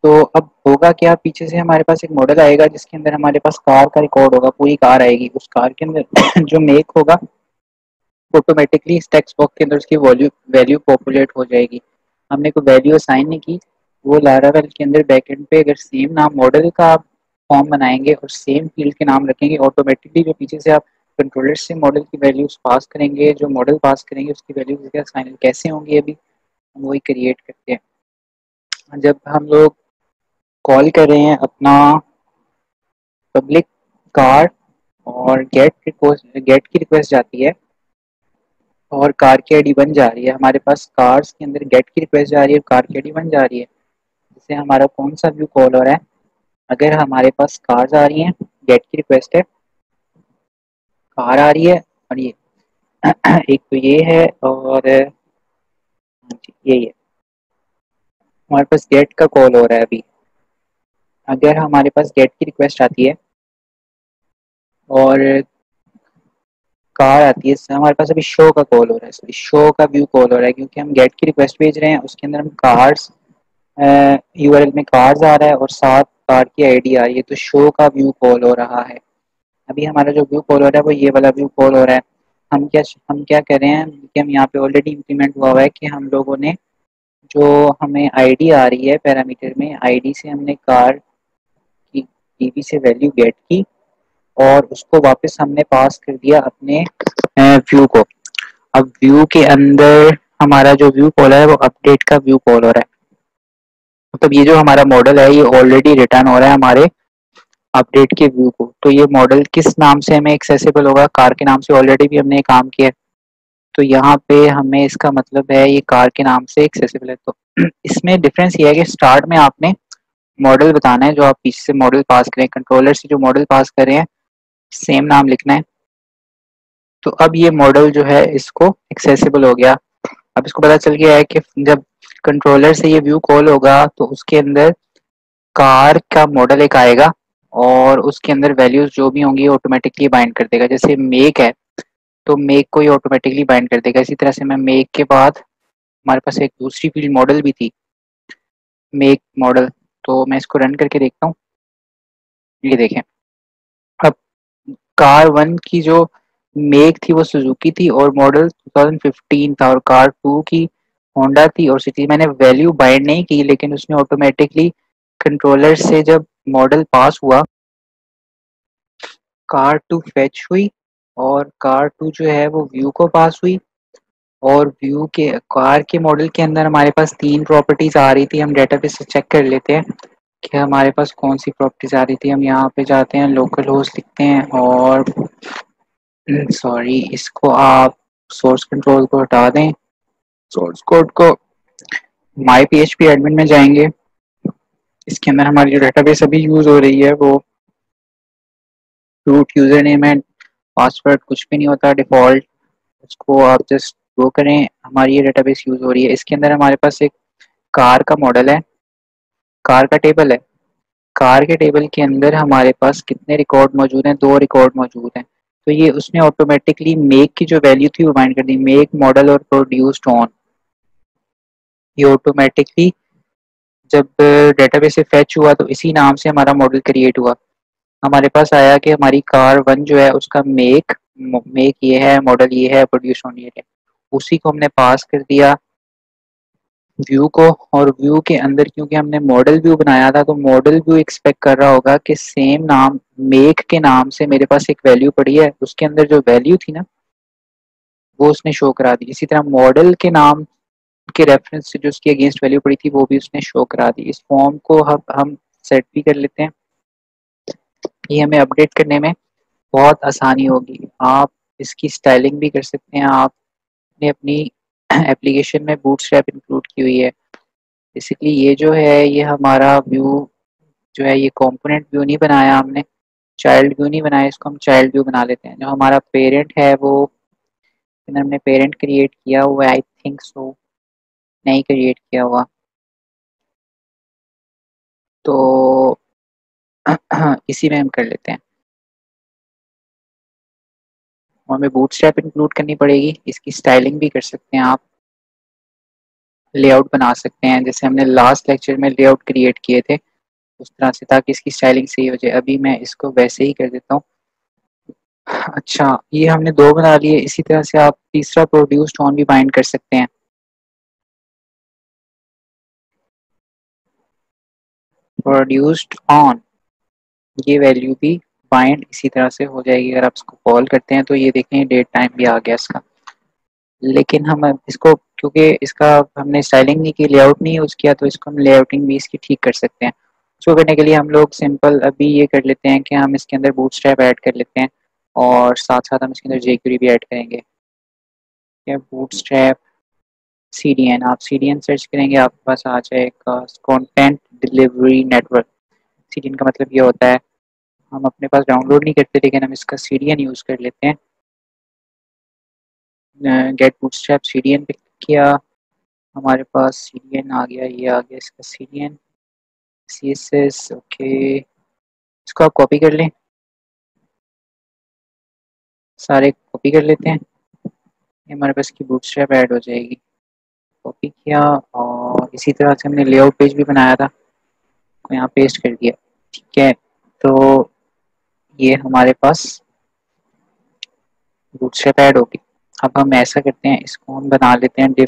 Speaker 1: तो अब होगा क्या, पीछे से हमारे पास एक मॉडल आएगा जिसके अंदर हमारे पास कार का रिकॉर्ड होगा, पूरी कार आएगी। उस कार के अंदर जो मेक होगा ऑटोमेटिकली इस टेक्स्ट बॉक्स के अंदर उसकी वैल्यू वैल्यू पॉपुलेट हो जाएगी। हमने कोई वैल्यू असाइन नहीं की, वो लारावेल के अंदर बैकएंड पे अगर सेम नाम मॉडल का आप फॉर्म बनाएंगे और सेम फील्ड के नाम रखेंगे, ऑटोमेटिकली जो पीछे से आप कंट्रोलर से मॉडल की वैल्यूज पास करेंगे, जो मॉडल पास करेंगे उसकी वैल्यूज असाइन कैसे होंगी अभी हम वही क्रिएट करते हैं। जब हम लोग कॉल कर रहे हैं अपना पब्लिक कार और गेट की रिक्वेस्ट जाती है और कार की आईडी बन जा रही है, हमारे पास कार्स के अंदर गेट की रिक्वेस्ट जा रही है और कार की आईडी बन जा रही है। जैसे हमारा कौन सा व्यू कॉल हो रहा है, अगर हमारे पास कार्स आ रही हैं, गेट की रिक्वेस्ट है, कार आ रही है और ये एक तो ये है और ये है, हमारे पास गेट का कॉल हो रहा है अभी। अगर हमारे पास गेट की रिक्वेस्ट आती है और कार आती है, हमारे पास अभी शो का कॉल हो रहा है, सॉरी शो का व्यू कॉल हो रहा है, क्योंकि हम गेट की रिक्वेस्ट भेज रहे हैं, उसके अंदर हम कार्स यूआरएल में कार्स आ रहा है और साथ कार की आईडी आ रही है, तो शो का व्यू कॉल हो रहा है। अभी हमारा जो व्यू कॉल हो रहा है वो ये वाला व्यू कॉल हो रहा है। हम क्या कर रहे हैं कि हम यहाँ पे ऑलरेडी इंप्लीमेंट हुआ है कि हम लोगों ने जो हमें आईडी आ रही है पैरामीटर में, आईडी से हमने कार की डीबी से वैल्यू गेट की और उसको वापस हमने पास कर दिया अपने व्यू को। अब व्यू के अंदर हमारा जो व्यू कॉल है वो अपडेट का व्यू कॉल हो रहा है। मतलब ये जो हमारा मॉडल है ये ऑलरेडी रिटर्न हो रहा है हमारे अपडेट के व्यू को। तो ये मॉडल किस नाम से हमें एक्सेसिबल होगा? कार के नाम से ऑलरेडी भी हमने काम किया है, तो यहाँ पे हमें इसका मतलब है ये कार के नाम से एक्सेसिबल है। तो इसमें डिफरेंस ये है कि स्टार्ट में आपने मॉडल बताना है, जो आप पीछे से मॉडल पास करें, कंट्रोलर से जो मॉडल पास कर रहे हैं सेम नाम लिखना है। तो अब ये मॉडल जो है इसको एक्सेसिबल हो गया। अब इसको पता चल गया है कि जब कंट्रोलर से ये व्यू कॉल होगा तो उसके अंदर कार का मॉडल एक आएगा और उसके अंदर वैल्यूज जो भी होंगी ऑटोमेटिकली बाइंड कर देगा। जैसे मेक है तो मेक को ही ऑटोमेटिकली बाइंड कर देगा। इसी तरह से मैं मेक के बाद हमारे पास एक दूसरी फील्ड मॉडल भी थी, मेक मॉडल, तो मैं इसको रन करके देखता हूँ। ये देखें, अब कार वन की जो मेक थी वो सुजुकी थी और मॉडल 2015 था, और कार टू की होंडा थी और सिटी। मैंने वैल्यू बाइंड नहीं की लेकिन उसने ऑटोमेटिकली कंट्रोलर से जब मॉडल पास हुआ, कार टू फेच हुई और कार टू जो है वो व्यू को पास हुई। और व्यू के कार के मॉडल के अंदर हमारे पास तीन प्रॉपर्टीज आ रही थी। हम डेटाबेस से चेक कर लेते हैं कि हमारे पास कौन सी प्रॉपर्टीज आ रही थी। हम यहाँ पे जाते हैं, लोकल होस्ट लिखते हैं और सॉरी इसको आप सोर्स कंट्रोल को हटा दें, सोर्स कोड को माई पीएचपी एडमिन में जाएंगे। इसके अंदर हमारी जो डेटाबेस अभी यूज हो रही है वो root user name and password कुछ भी नहीं होता डिफॉल्ट, उसको आप जस्ट वो करें। हमारी ये डेटाबेस यूज हो रही है, इसके अंदर हमारे पास एक कार का मॉडल है, कार का टेबल है। कार के टेबल के अंदर हमारे पास कितने रिकॉर्ड मौजूद हैं? दो रिकॉर्ड मौजूद हैं। तो ये उसने ऑटोमेटिकली मेक की जो वैल्यू थी वो बाइंड कर दी, मेक मॉडल और प्रोड्यूस्ड ऑन। ये ऑटोमेटिकली जब डेटाबेस से फेच हुआ तो इसी नाम से हमारा मॉडल क्रिएट हुआ। हमारे पास आया कि हमारी कार वन जो है उसका मेक मेक ये है, मॉडल ये है, प्रोड्यूस ऑन ये है। उसी को हमने पास कर दिया व्यू को, और व्यू के अंदर क्योंकि हमने मॉडल व्यू बनाया था तो मॉडल व्यू एक्सपेक्ट कर रहा होगा कि सेम नाम मेक के नाम से मेरे पास एक वैल्यू पड़ी है, उसके अंदर जो वैल्यू थी ना वो उसने शो करा दी। इसी तरह मॉडल के नाम के रेफरेंस से जो उसकी अगेंस्ट वैल्यू पड़ी थी वो भी उसने शो करा दी। इस फॉर्म को हम सेट भी कर लेते हैं, ये हमें अपडेट करने में बहुत आसानी होगी। आप इसकी स्टाइलिंग भी कर सकते हैं, आपने अपनी एप्लीकेशन में बूटस्ट्रैप इंक्लूड की हुई है। बेसिकली ये जो है ये हमारा व्यू जो है ये कंपोनेंट व्यू नहीं बनाया हमने, चाइल्ड व्यू नहीं बनाया, इसको हम चाइल्ड व्यू बना लेते हैं। जो हमारा पेरेंट है वो हमने पेरेंट क्रिएट किया हुआ है, आई थिंक सो नहीं क्रिएट किया हुआ, तो इसी में हम कर लेते हैं। और हमें बूटस्ट्रैप इंक्लूड करनी पड़ेगी, इसकी स्टाइलिंग भी कर सकते हैं आप, लेआउट बना सकते हैं जैसे हमने लास्ट लेक्चर में लेआउट क्रिएट किए थे उस तरह से, ताकि इसकी स्टाइलिंग सही हो जाए। अभी मैं इसको वैसे ही कर देता हूँ। अच्छा, ये हमने दो बना लिए। इसी तरह से आप तीसरा प्रोड्यूस्ड ऑन भी बाइंड कर सकते हैं। प्रोड्यूस्ड ऑन ये वैल्यू भी बाइंड इसी तरह से हो जाएगी। अगर आप इसको कॉल करते हैं तो ये देखें डेट टाइम भी आ गया इसका। लेकिन हम अब इसको क्योंकि इसका हमने स्टाइलिंग नहीं की, लेआउट नहीं यूज़ किया, तो इसको हम लेआउटिंग भी इसकी ठीक कर सकते हैं। उसको करने के लिए हम लोग सिंपल अभी ये कर लेते हैं कि हम इसके अंदर बूटस्ट्रैप ऐड कर लेते हैं और साथ साथ हम इसके अंदर jQuery भी ऐड करेंगे। बूटस्ट्रैप CDN, आप CDN सर्च करेंगे आपके पास आ जाएगा कंटेंट डिलीवरी नेटवर्क। CDN का मतलब ये होता है, हम अपने पास डाउनलोड नहीं करते लेकिन हम इसका CDN यूज़ कर लेते हैं। गेट बूटस्ट्रैप CDN पे क्लिक किया, हमारे पास CDN आ गया, ये आ गया इसका CDN CSS। ओके, इसको आप कॉपी कर लें, सारे कॉपी कर लेते हैं। ये हमारे पास की बूटस्ट्रैप ऐड हो जाएगी। कॉपी किया और इसी तरह से हमने लेआउट पेज भी बनाया था, तो यहाँ पेस्ट कर दिया। ठीक है, तो ये हमारे पास बूटस्ट्रैप ऐड होगी। अब हम ऐसा करते हैं, इसको हम बना लेते हैं डिव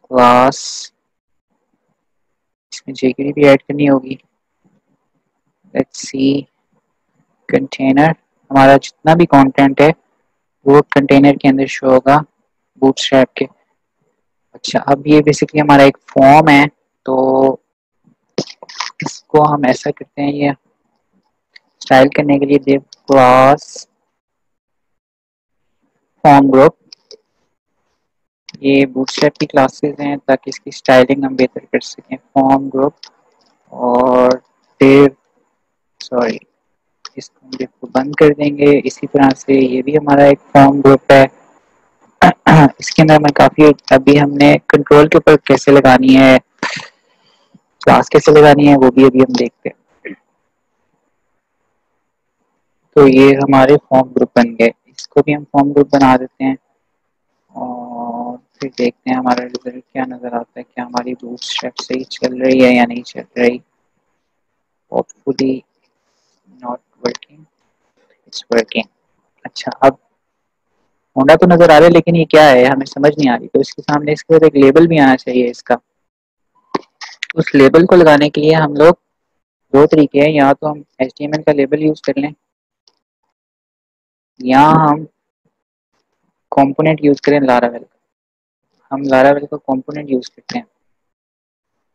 Speaker 1: क्लास, इसमें jQuery भी ऐड करनी होगी। लेट्स सी कंटेनर, हमारा जितना भी कंटेंट है वो कंटेनर के अंदर शो होगा बूटस्ट्रैप के। अच्छा, अब ये बेसिकली हमारा एक फॉर्म है, तो इसको हम ऐसा करते हैं, ये स्टाइल करने के लिए div क्लास फॉर्म ग्रुप, ये बूटस्ट्रैप की क्लासेस हैं ताकि इसकी स्टाइलिंग हम बेहतर कर सकें। फॉर्म ग्रुप और div, सॉरी, इसको हम div को बंद कर देंगे। इसी तरह से ये भी हमारा एक फॉर्म ग्रुप है। इसके अंदर हमें काफी, अभी हमने कंट्रोल के ऊपर कैसे लगानी है, क्लास कैसे लगानी है, वो भी अभी हम देखते हैं। तो ये हमारे फॉर्म ग्रुप बन गए, इसको भी हम फॉर्म ग्रुप बना देते हैं और फिर देखते हैं हमारा रिजल्ट क्या नजर आता है, क्या हमारी बूटस्ट्रैप सही चल रही है या नहीं चल रही। Hopefully not working, it's working. अच्छा, अब होना तो नजर आ रहा है, लेकिन ये क्या है हमें समझ नहीं आ रही। तो इसके सामने इसके बाद एक लेबल भी आना चाहिए इसका। उस लेबल को लगाने के लिए हम लोग दो तरीके हैं, या तो हम HTML का लेबल यूज कर लें, या हम कंपोनेंट यूज करें लारावेल। हम लारावेल का कंपोनेंट यूज करते हैं,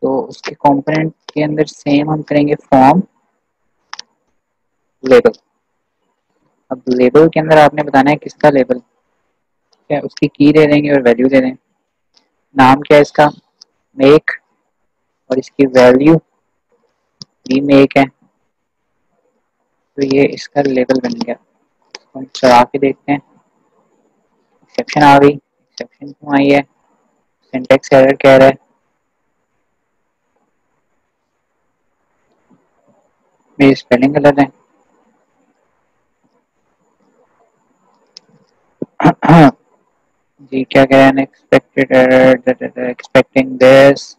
Speaker 1: तो उसके कंपोनेंट के अंदर सेम हम करेंगे फॉर्म लेबल। अब लेबल के अंदर आपने बताना है किसका लेबल, क्या उसकी की दे देंगे और वैल्यू दे देंगे। नाम क्या है इसका, मेक, और इसकी वैल्यू भी मेक है, तो ये इसका लेबल बन गया। तो हम चला के देखते हैं, एक्सेप्शन आ गई। एक्सेप्शन क्यों आई है, सिंटैक्स एरर कह रहा है, मेरी स्पेलिंग गलत है। जी क्या कह रहे हैं, अनएक्सपेक्टेड एरर, एक्सपेक्टिंग दिस,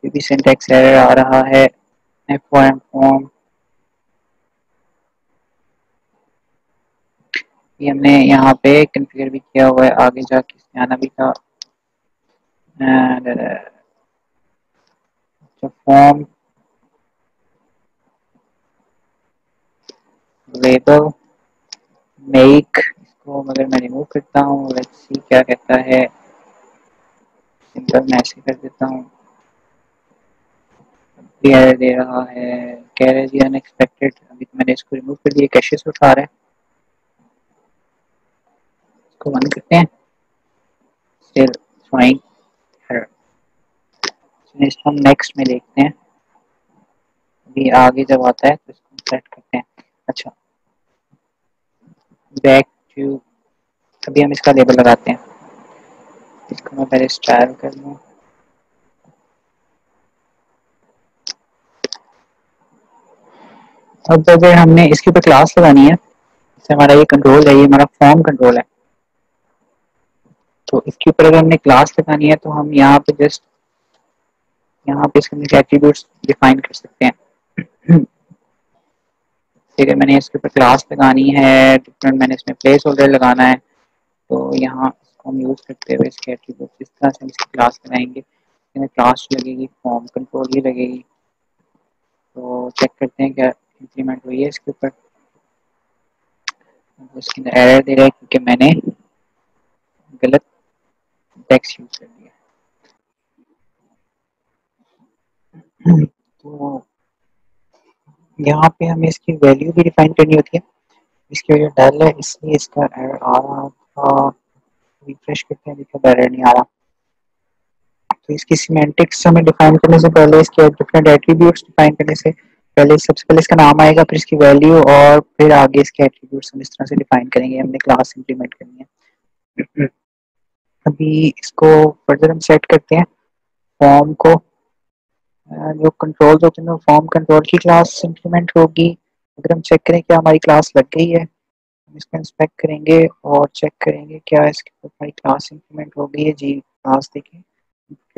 Speaker 1: भी सिंटैक्स एरर आ रहा है। एफ फॉर्म, ये हमने यहाँ पे कन्फिगर भी किया हुआ है, आगे जाके इसमें आना भी था। फॉर्म लेबल मेक, इसको अगर मैं रिमूव करता हूँ, लेट्स सी क्या कहता है, सिंपल मैं ऐसे कर देता हूँ, भी एरर दे रहा है, कह रहे जी अनएक्सपेक्टेड। अभी तो मैंने इसको रिमूव कर दिया, कैशे से उठा रहा है, इसको बंद करते हैं। स्टिल शोइंग एरर, इसको हम नेक्स्ट में देखते हैं, अभी आगे जब आता है तो इसको सेट करते हैं। अच्छा, बैक टू, अभी हम इसका लेबल लगाते हैं, इसको मैं पहले स्टाइल कर लूँ। अब अगर हमने इसके ऊपर क्लास लगानी है, जैसे हमारा ये कंट्रोल है, ये हमारा फॉर्म कंट्रोल है, तो इसके ऊपर अगर हमने क्लास लगानी है तो हम यहाँ पे जस्ट यहाँ पे इसके एट्रीब्यूट्स डिफाइन कर सकते हैं। अगर मैंने इसके ऊपर क्लास लगानी है, डिफरेंट मैंने इसमें प्लेस होल्डर लगाना है, तो यहाँ इसको हम यूज करते हुए इसके एट्रीब्यूट्स इस तरह से हम इसकी क्लास लगाएंगे। क्लास लगेगी, फॉर्म कंट्रोल ही लगेगी। तो चेक करते हैं क्या इंप्लीमेंट हुई है इसके ऊपर। इसके अंदर एरर दे रहा है क्योंकि मैंने गलत टेक्स्ट यूज कर दिया। तो यहाँ पे हमें इसकी वैल्यू भी डिफाइन करनी होती है, इसकी वजह डल है इसलिए इसका एरर आ रहा था। रिफ्रेश करते हैं, देखिए एरर नहीं आ रहा। तो इसकी सिमेंटिक्स हमें डिफाइन करने से पहले, इसके डिफरेंट एट्रीब्यूट्स डिफाइन करने से पहले, सबसे पहले इसका नाम आएगा, फिर इसकी वैल्यू, और फिर आगे इसके एट्रीब्यूट्स हम इस तरह से डिफाइन करेंगे। हमने क्लास इंप्लीमेंट करनी है। अभी इसको फर्दर हम सेट करते हैं फॉर्म को, जो कंट्रोल होते हैं फॉर्म कंट्रोल की क्लास इंप्लीमेंट होगी। अगर हम चेक करें कि हमारी क्लास लग गई है, हम इसको इंस्पेक्ट करेंगे और चेक करेंगे क्या इसके ऊपर हमारी क्लास इंप्लीमेंट हो गई है। जी क्लास देखिए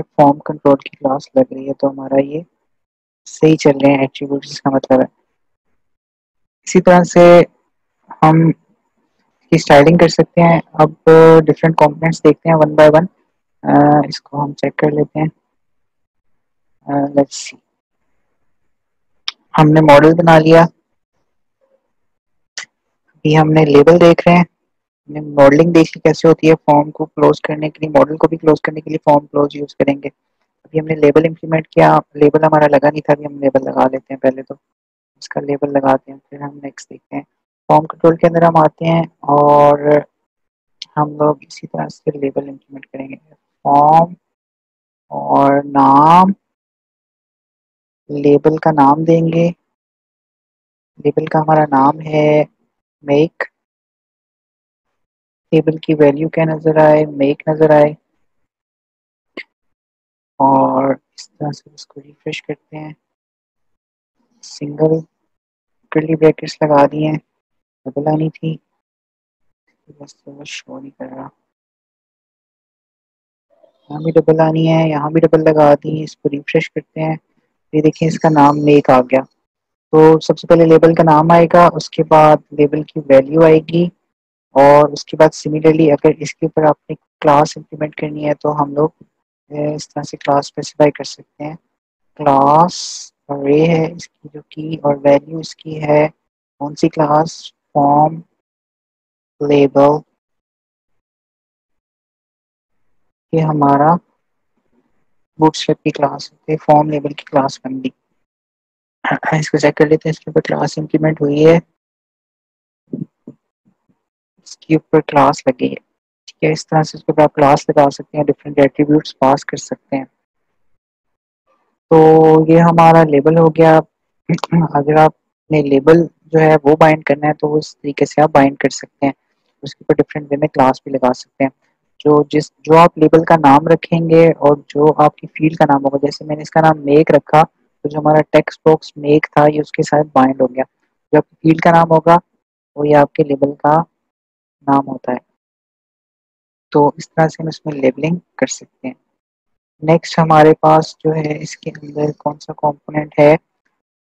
Speaker 1: फॉर्म कंट्रोल की क्लास लग रही है, तो हमारा ये सही चल रहे हैं एट्रीब्यूट्स, इसका मतलब है। इसी तरह से हम इसकी स्टाइलिंग कर सकते हैं। अब डिफरेंट कंपोनेंट्स देखते हैं वन बाय वन। इसको हम चेक कर लेते हैं। लेट्स सी, हमने मॉडल बना लिया। अभी हमने लेबल देख रहे हैं। हमने मॉडलिंग देखी कैसे होती है, फॉर्म को क्लोज करने के लिए, मॉडल को भी क्लोज करने के लिए फॉर्म क्लोज यूज करेंगे। अभी हमने लेबल इंप्लीमेंट किया, लेबल हमारा लगा नहीं था, अभी हम लेबल लगा लेते हैं। पहले तो इसका लेबल लगाते हैं, फिर हम नेक्स्ट देखते हैं। फॉर्म कंट्रोल के अंदर हम आते हैं और हम लोग इसी तरह से लेबल इंप्लीमेंट करेंगे। फॉर्म और नाम, लेबल का नाम देंगे। लेबल का हमारा नाम है मेक। लेबल की वैल्यू क्या नजर आए, मेक नजर आए। और इस तरह से इसको रिफ्रेश करते हैं। सिंगल कर्ली ब्रैकेट्स लगा दिए हैं, डबल आनी थी, बस तो शो नहीं कर रहा। यहाँ भी डबल आनी है, यहाँ भी डबल लगा दी। इसको रिफ्रेश करते हैं, ये देखिए इसका नाम मेक आ गया। तो सबसे पहले लेबल का नाम आएगा, उसके बाद लेबल की वैल्यू आएगी, और उसके बाद सिमिलरली अगर इसके ऊपर आपने क्लास इंप्लीमेंट करनी है तो हम लोग इस तरह से क्लास स्पेसिफाई कर सकते हैं। क्लास अरे है इसकी जो की, और वैल्यू इसकी है कौन सी क्लास, फॉर्म लेबल। ये हमारा बूटस्ट्रैप की क्लास है, फॉर्म लेबल की क्लास बन गई। इसको चेक कर लेते हैं, इसके ऊपर क्लास इंप्लीमेंट हुई है, इसके ऊपर क्लास लगी है। ठीक है, इस तरह से इसके ऊपर आप क्लास लगा सकते हैं, डिफरेंट एट्रीब्यूट्स पास कर सकते हैं। तो ये हमारा लेबल हो गया। अगर आपने लेबल जो है वो बाइंड करना है तो उस तरीके से आप बाइंड कर सकते हैं, उसके ऊपर डिफरेंट वे में क्लास भी लगा सकते हैं। जो आप लेबल का नाम रखेंगे और जो आपकी फील्ड का नाम होगा, जैसे मैंने इसका नाम मेक रखा, तो जो हमारा टेक्स्ट बॉक्स मेक था ये उसके साथ बाइंड हो गया। जो आपकी फील्ड का नाम होगा वो ये आपके लेबल का नाम होता है। तो इस तरह से हम इसमें लेबलिंग कर सकते हैं। नेक्स्ट हमारे पास जो है इसके अंदर कौन सा कंपोनेंट है,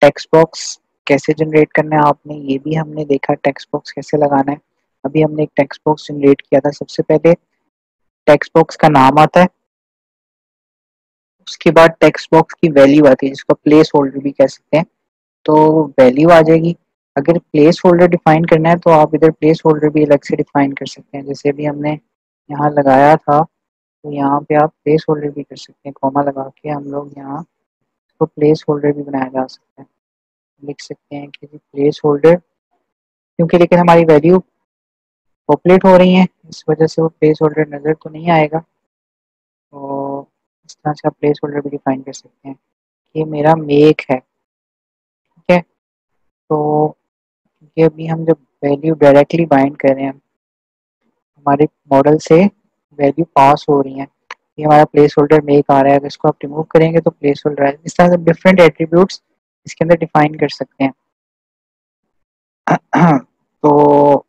Speaker 1: टेक्स्ट बॉक्स कैसे जनरेट करना है, आपने ये भी हमने देखा टेक्स्ट बॉक्स कैसे लगाना है। अभी हमने एक टेक्स्ट बॉक्स जनरेट किया था। सबसे पहले टेक्स्ट बॉक्स का नाम आता है, उसके बाद टेक्स्ट बॉक्स की वैल्यू आती है जिसको प्लेस होल्डर भी कह सकते हैं। तो वैल्यू आ जाएगी। अगर प्लेस होल्डर डिफाइन करना है तो आप इधर प्लेस होल्डर भी अलग से डिफाइन कर सकते हैं, जैसे अभी हमने यहाँ लगाया था, तो यहाँ पे आप प्लेस होल्डर भी कर सकते हैं। कॉमा लगा के हम लोग यहाँ इसको प्लेस होल्डर भी बनाया जा सकता है। लिख सकते हैं कि प्लेस होल्डर, क्योंकि लेकिन हमारी वैल्यू पॉपुलेट हो रही है, इस वजह से वो प्लेस होल्डर नज़र तो नहीं आएगा। तो इस तरह से आप प्लेस होल्डर भी डिफाइन कर सकते हैं। ये मेरा मेक है, ठीक है। तो ये अभी हम जब वैल्यू डायरेक्टली बाइंड कर रहे हैं, हमारे मॉडल से वैल्यू पास हो रही है, ये हमारा प्लेस होल्डर मेक आ रहा है। अगर इसको आप रिमूव करेंगे तो प्लेस होल्डर है। इस तरह से डिफरेंट एट्रीब्यूट्स इसके अंदर डिफाइन कर सकते हैं। तो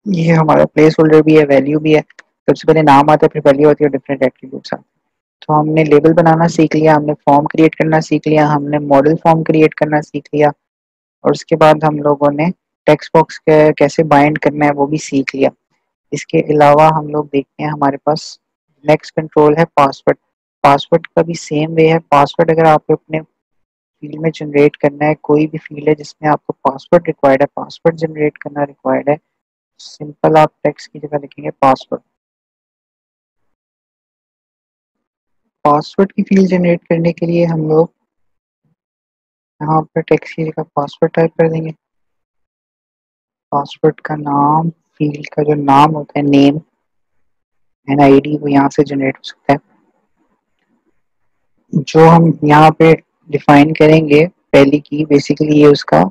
Speaker 1: ये हमारा प्लेस होल्डर भी है, वैल्यू भी है। सबसे पहले नाम आता है, फिर वैल्यू आती है, डिफरेंट एट्रीब्यूट्स आते हैं। तो हमने लेबल बनाना सीख लिया, हमने फॉर्म क्रिएट करना सीख लिया, हमने मॉडल फॉर्म क्रिएट करना सीख लिया, और उसके बाद हम लोगों ने टेक्स्ट बॉक्स कैसे बाइंड करना है वो भी सीख लिया। इसके अलावा हम लोग देखते हैं हमारे पास नेक्स्ट कंट्रोल है पासवर्ड। पासवर्ड का भी सेम वे है। पासवर्ड अगर आपको अपने फील्ड में जनरेट करना है, कोई भी फील्ड है जिसमें आपको पासवर्ड रिक्वायर्ड है, पासवर्ड जनरेट करना रिक्वायर्ड है, सिंपल आप टेक्स्ट की जगह लिखेंगे पासवर्ड। पासवर्ड की फील्ड जनरेट करने के लिए हम लोग यहाँ पर टेक्स्ट की जगह पासवर्ड टाइप कर देंगे। पासवर्ड का नाम, फील्ड का जो नाम होता है, नेम एंड आईडी, वो यहाँ से जनरेट हो सकता है। जो हम यहाँ पे डिफाइन करेंगे पहली की, बेसिकली ये उसका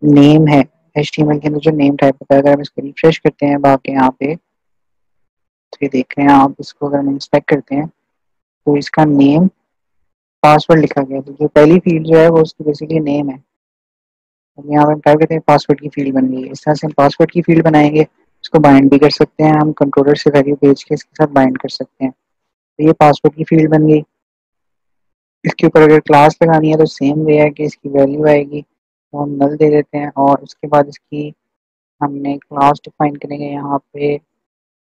Speaker 1: नेम है। HTML के अंदर जो नेम टाइप होता है, अगर हम इसको रिफ्रेश करते हैं बाकी यहाँ पे, तो ये देख रहे हैं आप, इसको अगर हम इंस्पेक्ट करते हैं तो इसका नेम पासवर्ड लिखा गया है। तो जो पहली फील्ड जो है वो उसकी बेसिकली नेम है। हम यहाँ पे टाइप करते हैं पासवर्ड की फील्ड बन गई है। इस तरह से हम पासवर्ड की फील्ड बनाएंगे, इसको बाइंड भी कर सकते हैं, हम कंट्रोलर से वैल्यू भेज के इसके साथ बाइंड कर सकते हैं। तो ये पासवर्ड की फील्ड बन गई। इसके ऊपर अगर क्लास लगानी है तो सेम वे है कि इसकी वैल्यू आएगी, तो हम नल दे देते हैं और उसके बाद इसकी हमने क्लास डिफाइन करेंगे यहाँ पे,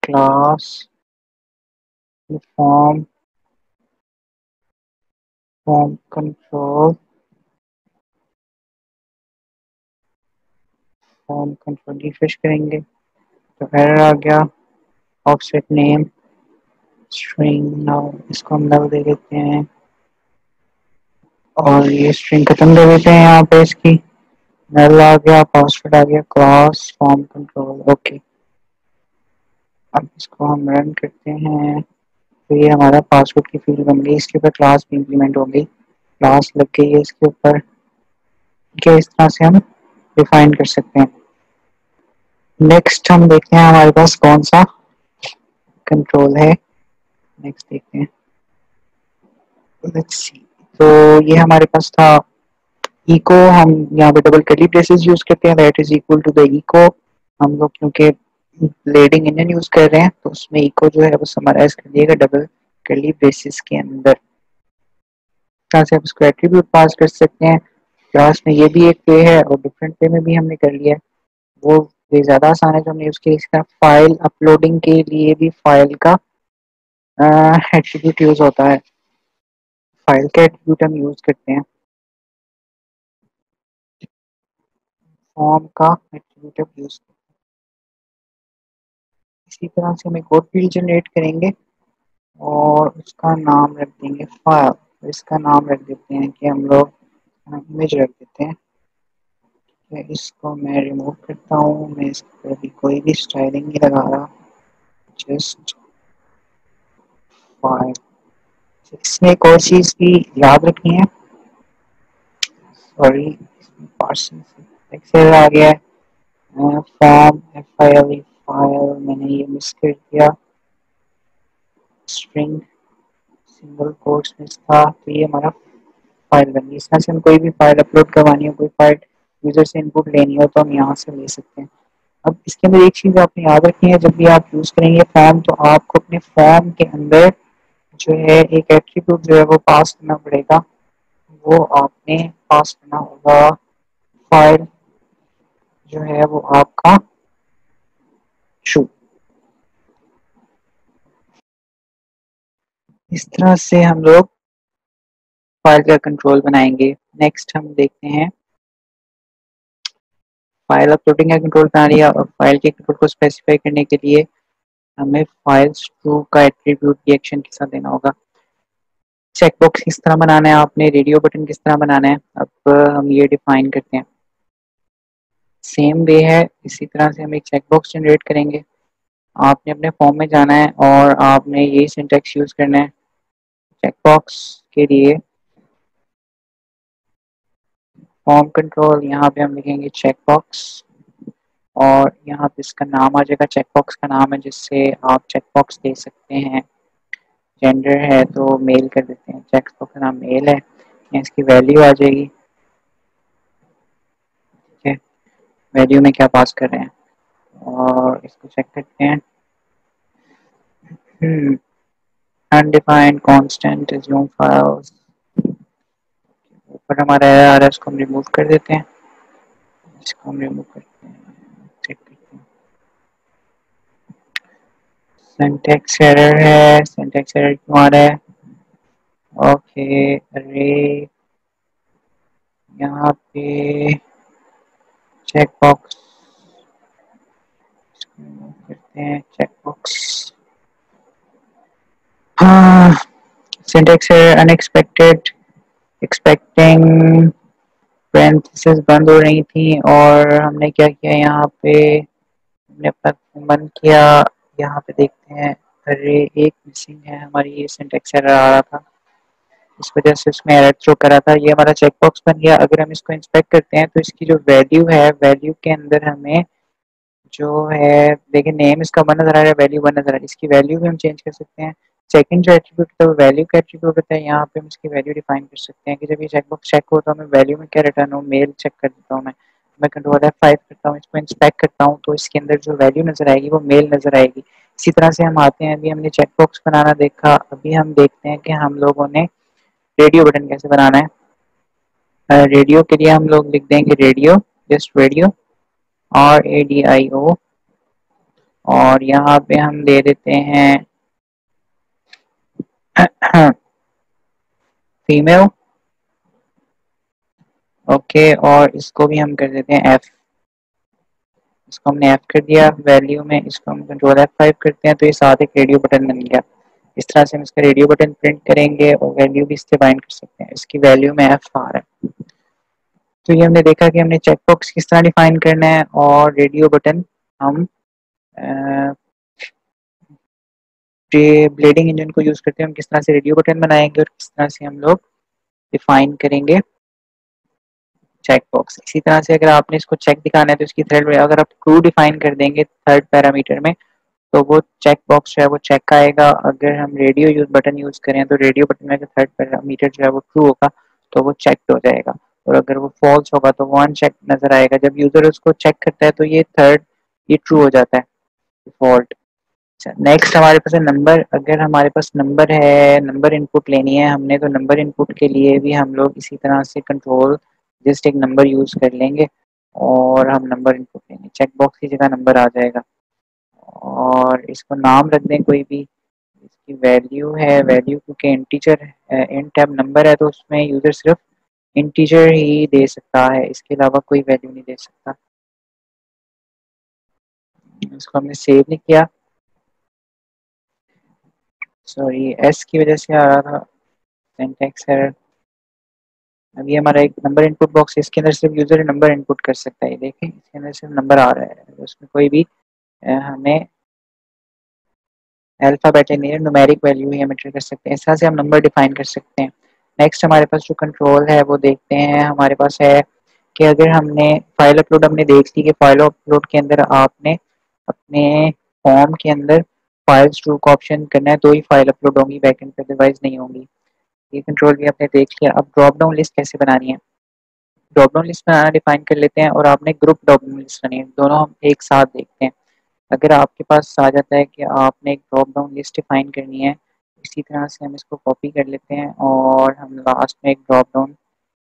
Speaker 1: class form form control form control refresh करेंगे तो एरर आ गया। ऑफसेट नेम स्ट्रिंग नाउ, इसको हम नल दे देते हैं और ये स्ट्रिंग खत्म कर देते हैं यहाँ पे इसकी। नल आ गया, पासवर्ड आ गया, क्लास फॉर्म कंट्रोल, ओके। अब इसको हम रन करते हैं तो ये हमारा पासवर्ड की फील्ड बन गई, इसके ऊपर क्लास भी इम्प्लीमेंट हो गई, क्लास लग गई है इसके ऊपर। क्या इस तरह से हम डिफाइन कर सकते हैं। नेक्स्ट हम देखते हैं हमारे पास कौन सा कंट्रोल है। नेक्स्ट देखते हैं, लेट्स सी। तो ये हमारे पास था इको, हम यहाँ पे डबल कर्ली ब्रेसेस यूज करते हैं, that is equal to the echo. हम लोग क्योंकि लीडिंग इंजन यूज कर रहे हैं तो उसमें इको जो है वो समराइज कर दिएगा डबल कर्ली ब्रेसेस के अंदर। तरह से आप इसको एट्रीब्यूट पास कर सकते हैं। क्लास में ये भी एक पे है और डिफरेंट पे में भी हमने कर लिया है, वो वे ज़्यादा आसान है जो हमने यूज़ किया। इसका फाइल अपलोडिंग के लिए भी फाइल का एट्रीब्यूट यूज होता है, फाइल का एट्रीब्यूट हम यूज करते हैं, फॉर्म का एट्रीब्यूट हम यूज करते हैं। इसी तरह से हम एक और फील्ड जनरेट करेंगे और उसका नाम रख देंगे फाइल। तो इसका नाम रख देते हैं कि हम लोग इमेज रख देते हैं। इसको मैं रिमूव करता हूँ, मैं इस पर भी कोई भी स्टाइलिंग नहीं लगा रहा, जस्ट फाइल। इसमें एक और चीज़ भी याद रखनी है, सॉरी पार्सिंग एक्सेल आ गया है, फॉर्म फाइल फाइल मैंने ये मिस कर दिया, स्ट्रिंग सिंगल कोट्स में था, तो ये हमारा फाइल बन गई। इस तरह से हम कोई भी फाइल अपलोड करवानी हो, कोई फाइल यूजर से इनपुट लेनी हो तो हम यहाँ से ले सकते हैं। अब इसके अंदर एक चीज आपने याद रखनी है, जब भी आप यूज करेंगे फॉर्म तो आपको अपने फॉर्म के अंदर जो है एक एट्रीब्यूट जो है वो पास करना पड़ेगा, वो आपने पास करना होगा फाइल जो है वो आपका शू। इस तरह से हम लोग फाइल का कंट्रोल बनाएंगे। नेक्स्ट हम देखते हैं फाइल अपलोडिंग का कंट्रोल बना लिया और फाइल के कंट्रोल को स्पेसिफाई करने के लिए हमें फाइल्स टू का एट्रीब्यूट रिएक्शन के साथ देना होगा। चेकबॉक्स किस तरह बनाना है, आपने रेडियो बटन किस तरह बनाना है, अब हम ये डिफाइन करते हैं। सेम वे है, इसी तरह से हम एक चेकबॉक्स जनरेट करेंगे। आपने अपने फॉर्म में जाना है और आपने यही सिंटैक्स यूज करना है चेकबॉक्स के लिए। फॉर्म कंट्रोल, यहाँ पे हम लिखेंगे चेकबॉक्स और यहाँ पे इसका नाम आ जाएगा, चेकबॉक्स का नाम है जिससे आप चेकबॉक्स दे सकते हैं। जेंडर है तो मेल कर देते हैं, चेकबॉक्स का नाम मेल है, इसकी वैल्यू आ जाएगी। ठीक है, वैल्यू में क्या पास कर रहे हैं और इसको चेक करते हैं। अनडिफाइंड कांस्टेंट assume फाइल्स, ऊपर हमारा एरर आ रहा है, इसको हम रिमूव कर देते हैं, इसको हम रिमूव करते हैं, चेक करते हैं। सिंटैक्स एरर है, सिंटैक्स एरर क्यों आ रहा है? ओके, अरे यहाँ पे चेक बॉक्स करते हैं, चेक बॉक्स। हाँ, syntax error unexpected, expecting parenthesis बंद हो रही थी और हमने क्या किया यहाँ पे, हमने अपना बंद किया। यहाँ पे देखते हैं, अरे एक मिसिंग है हमारी, ये सिंटैक्स एरर आ रहा था, इस वजह से उसमें एरर थ्रो करा था। ये हमारा चेक बॉक्स बन गया। अगर हम इसको इंस्पेक्ट करते हैं तो इसकी जो वैल्यू है, वैल्यू के अंदर हमें जो है, देखिए नेम इसका 1 नजर आ रहा है, वैल्यू 1 नजर आ रही है, इसकी वैल्यू भी हम चेंज कर सकते हैं। सेकंड जो एट्रीब्यूट होता है वो वैल्यू का एट्रीब्यूट होता है, यहाँ पे हम इसकी वैल्यू डिफाइन कर सकते हैं कि जब ये चेकबॉक्स चेक हो तो हमें वैल्यू में क्या रिटर्न हो। मेल चेक कर देता हूँ मैं, मैं कंट्रोल F5 करता हूँ, इसको इंस्पेक्ट करता हूँ तो इसके अंदर जो वैल्यू नजर आएगी वो मेल नजर आएगी। इसी तरह से हम आते हैं, अभी हमने चेक बॉक्स बनाना देखा, अभी हम देखते हैं कि हम लोगों ने रेडियो बटन कैसे बनाना है। रेडियो के लिए हम लोग लिख देंगे रेडियो, जस्ट रेडियो, RADIO, और यहाँ पे हम दे देते हैं फीमेल, ओके, और इसको भी हम कर देते हैं F। इसको हमने F कर दिया वैल्यू में, इसको हम कंट्रोल F5 करते हैं तो ये साथ एक रेडियो बटन बन गया। इस तरह से हम इसका रेडियो बटन प्रिंट करेंगे और वैल्यू भी इससे बाइंड कर सकते हैं। इसकी वैल्यू में F आ रहा है। तो ये हमने देखा कि हमने चेक बॉक्स किस तरह डिफाइन करना है और रेडियो बटन हम ब्लेडिंग इंजन को यूज करते हैं हम किस तरह से रेडियो बटन बनाएंगे और किस तरह से हम लोग डिफाइन करेंगे चेक बॉक्स। इसी तरह से अगर आपने इसको चेक दिखाना है तो इसकी थर्ड, अगर आप ट्रू डिफाइन कर देंगे थर्ड पैरामीटर में तो वो चेक बॉक्स जो है वो चेक आएगा। अगर हम रेडियो यूज बटन यूज करें तो रेडियो बटन में थर्ड पैरामीटर जो है वो ट्रू होगा तो वो चेक हो जाएगा, और अगर वो फॉल्स होगा तो वो अनचेक नजर आएगा। जब यूजर उसको चेक करता है तो ये थर्ड ये ट्रू हो जाता है डिफॉल्ट। अच्छा, नेक्स्ट हमारे पास है नंबर। अगर हमारे पास नंबर है, नंबर इनपुट लेनी है हमने, तो नंबर इनपुट के लिए भी हम लोग इसी तरह से कंट्रोल जस्ट एक नंबर यूज कर लेंगे और हम नंबर इनपुट लेंगे, चेक बॉक्स की जगह नंबर आ जाएगा। और इसको नाम रख दें कोई भी, इसकी वैल्यू है, वैल्यू क्योंकि इंटीजर इंट टैब नंबर है तो उसमें यूजर सिर्फ इंटीजर ही दे सकता है, इसके अलावा कोई वैल्यू नहीं दे सकता। इसको हमने सेव नहीं किया, सॉरी एस की वजह से आ रहा था सिंटैक्स एरर। अब ये हमारा एक नंबर इनपुट बॉक्स है, इसके अंदर सिर्फ यूजर नंबर इनपुट कर सकता है। देखें इसके अंदर सिर्फ नंबर आ रहा है, उसमें कोई भी हमें अल्फाबेटिक नहीं, न्यूमेरिक वैल्यू ही हम एंटर कर सकते हैं। इस तरह से हम नंबर डिफाइन कर सकते हैं। नेक्स्ट हमारे पास जो कंट्रोल है वो देखते हैं, हमारे पास है कि अगर हमने फाइल अपलोड हमने देख ली कि फाइल अपलोड के अंदर आपने अपने फॉर्म के अंदर फाइल्स टू का ऑप्शन करना है तो ही फाइल अपलोड होंगी, बैकएंड पे अदरवाइज नहीं होंगी। ये कंट्रोल भी आपने देख लिया। अब ड्रॉप डाउन लिस्ट कैसे बनानी है, ड्रॉप डाउन लिस्ट बनाना डिफाइन कर लेते हैं और आपने ग्रुप ड्रॉप डाउन लिस्ट बनानी है, दोनों हम एक साथ देखते हैं। अगर आपके पास आ जाता है कि आपने एक ड्रॉप डाउन लिस्ट डिफाइन करनी है, इसी तरह से हम इसको कॉपी कर लेते हैं और हम लास्ट में एक ड्रॉप डाउन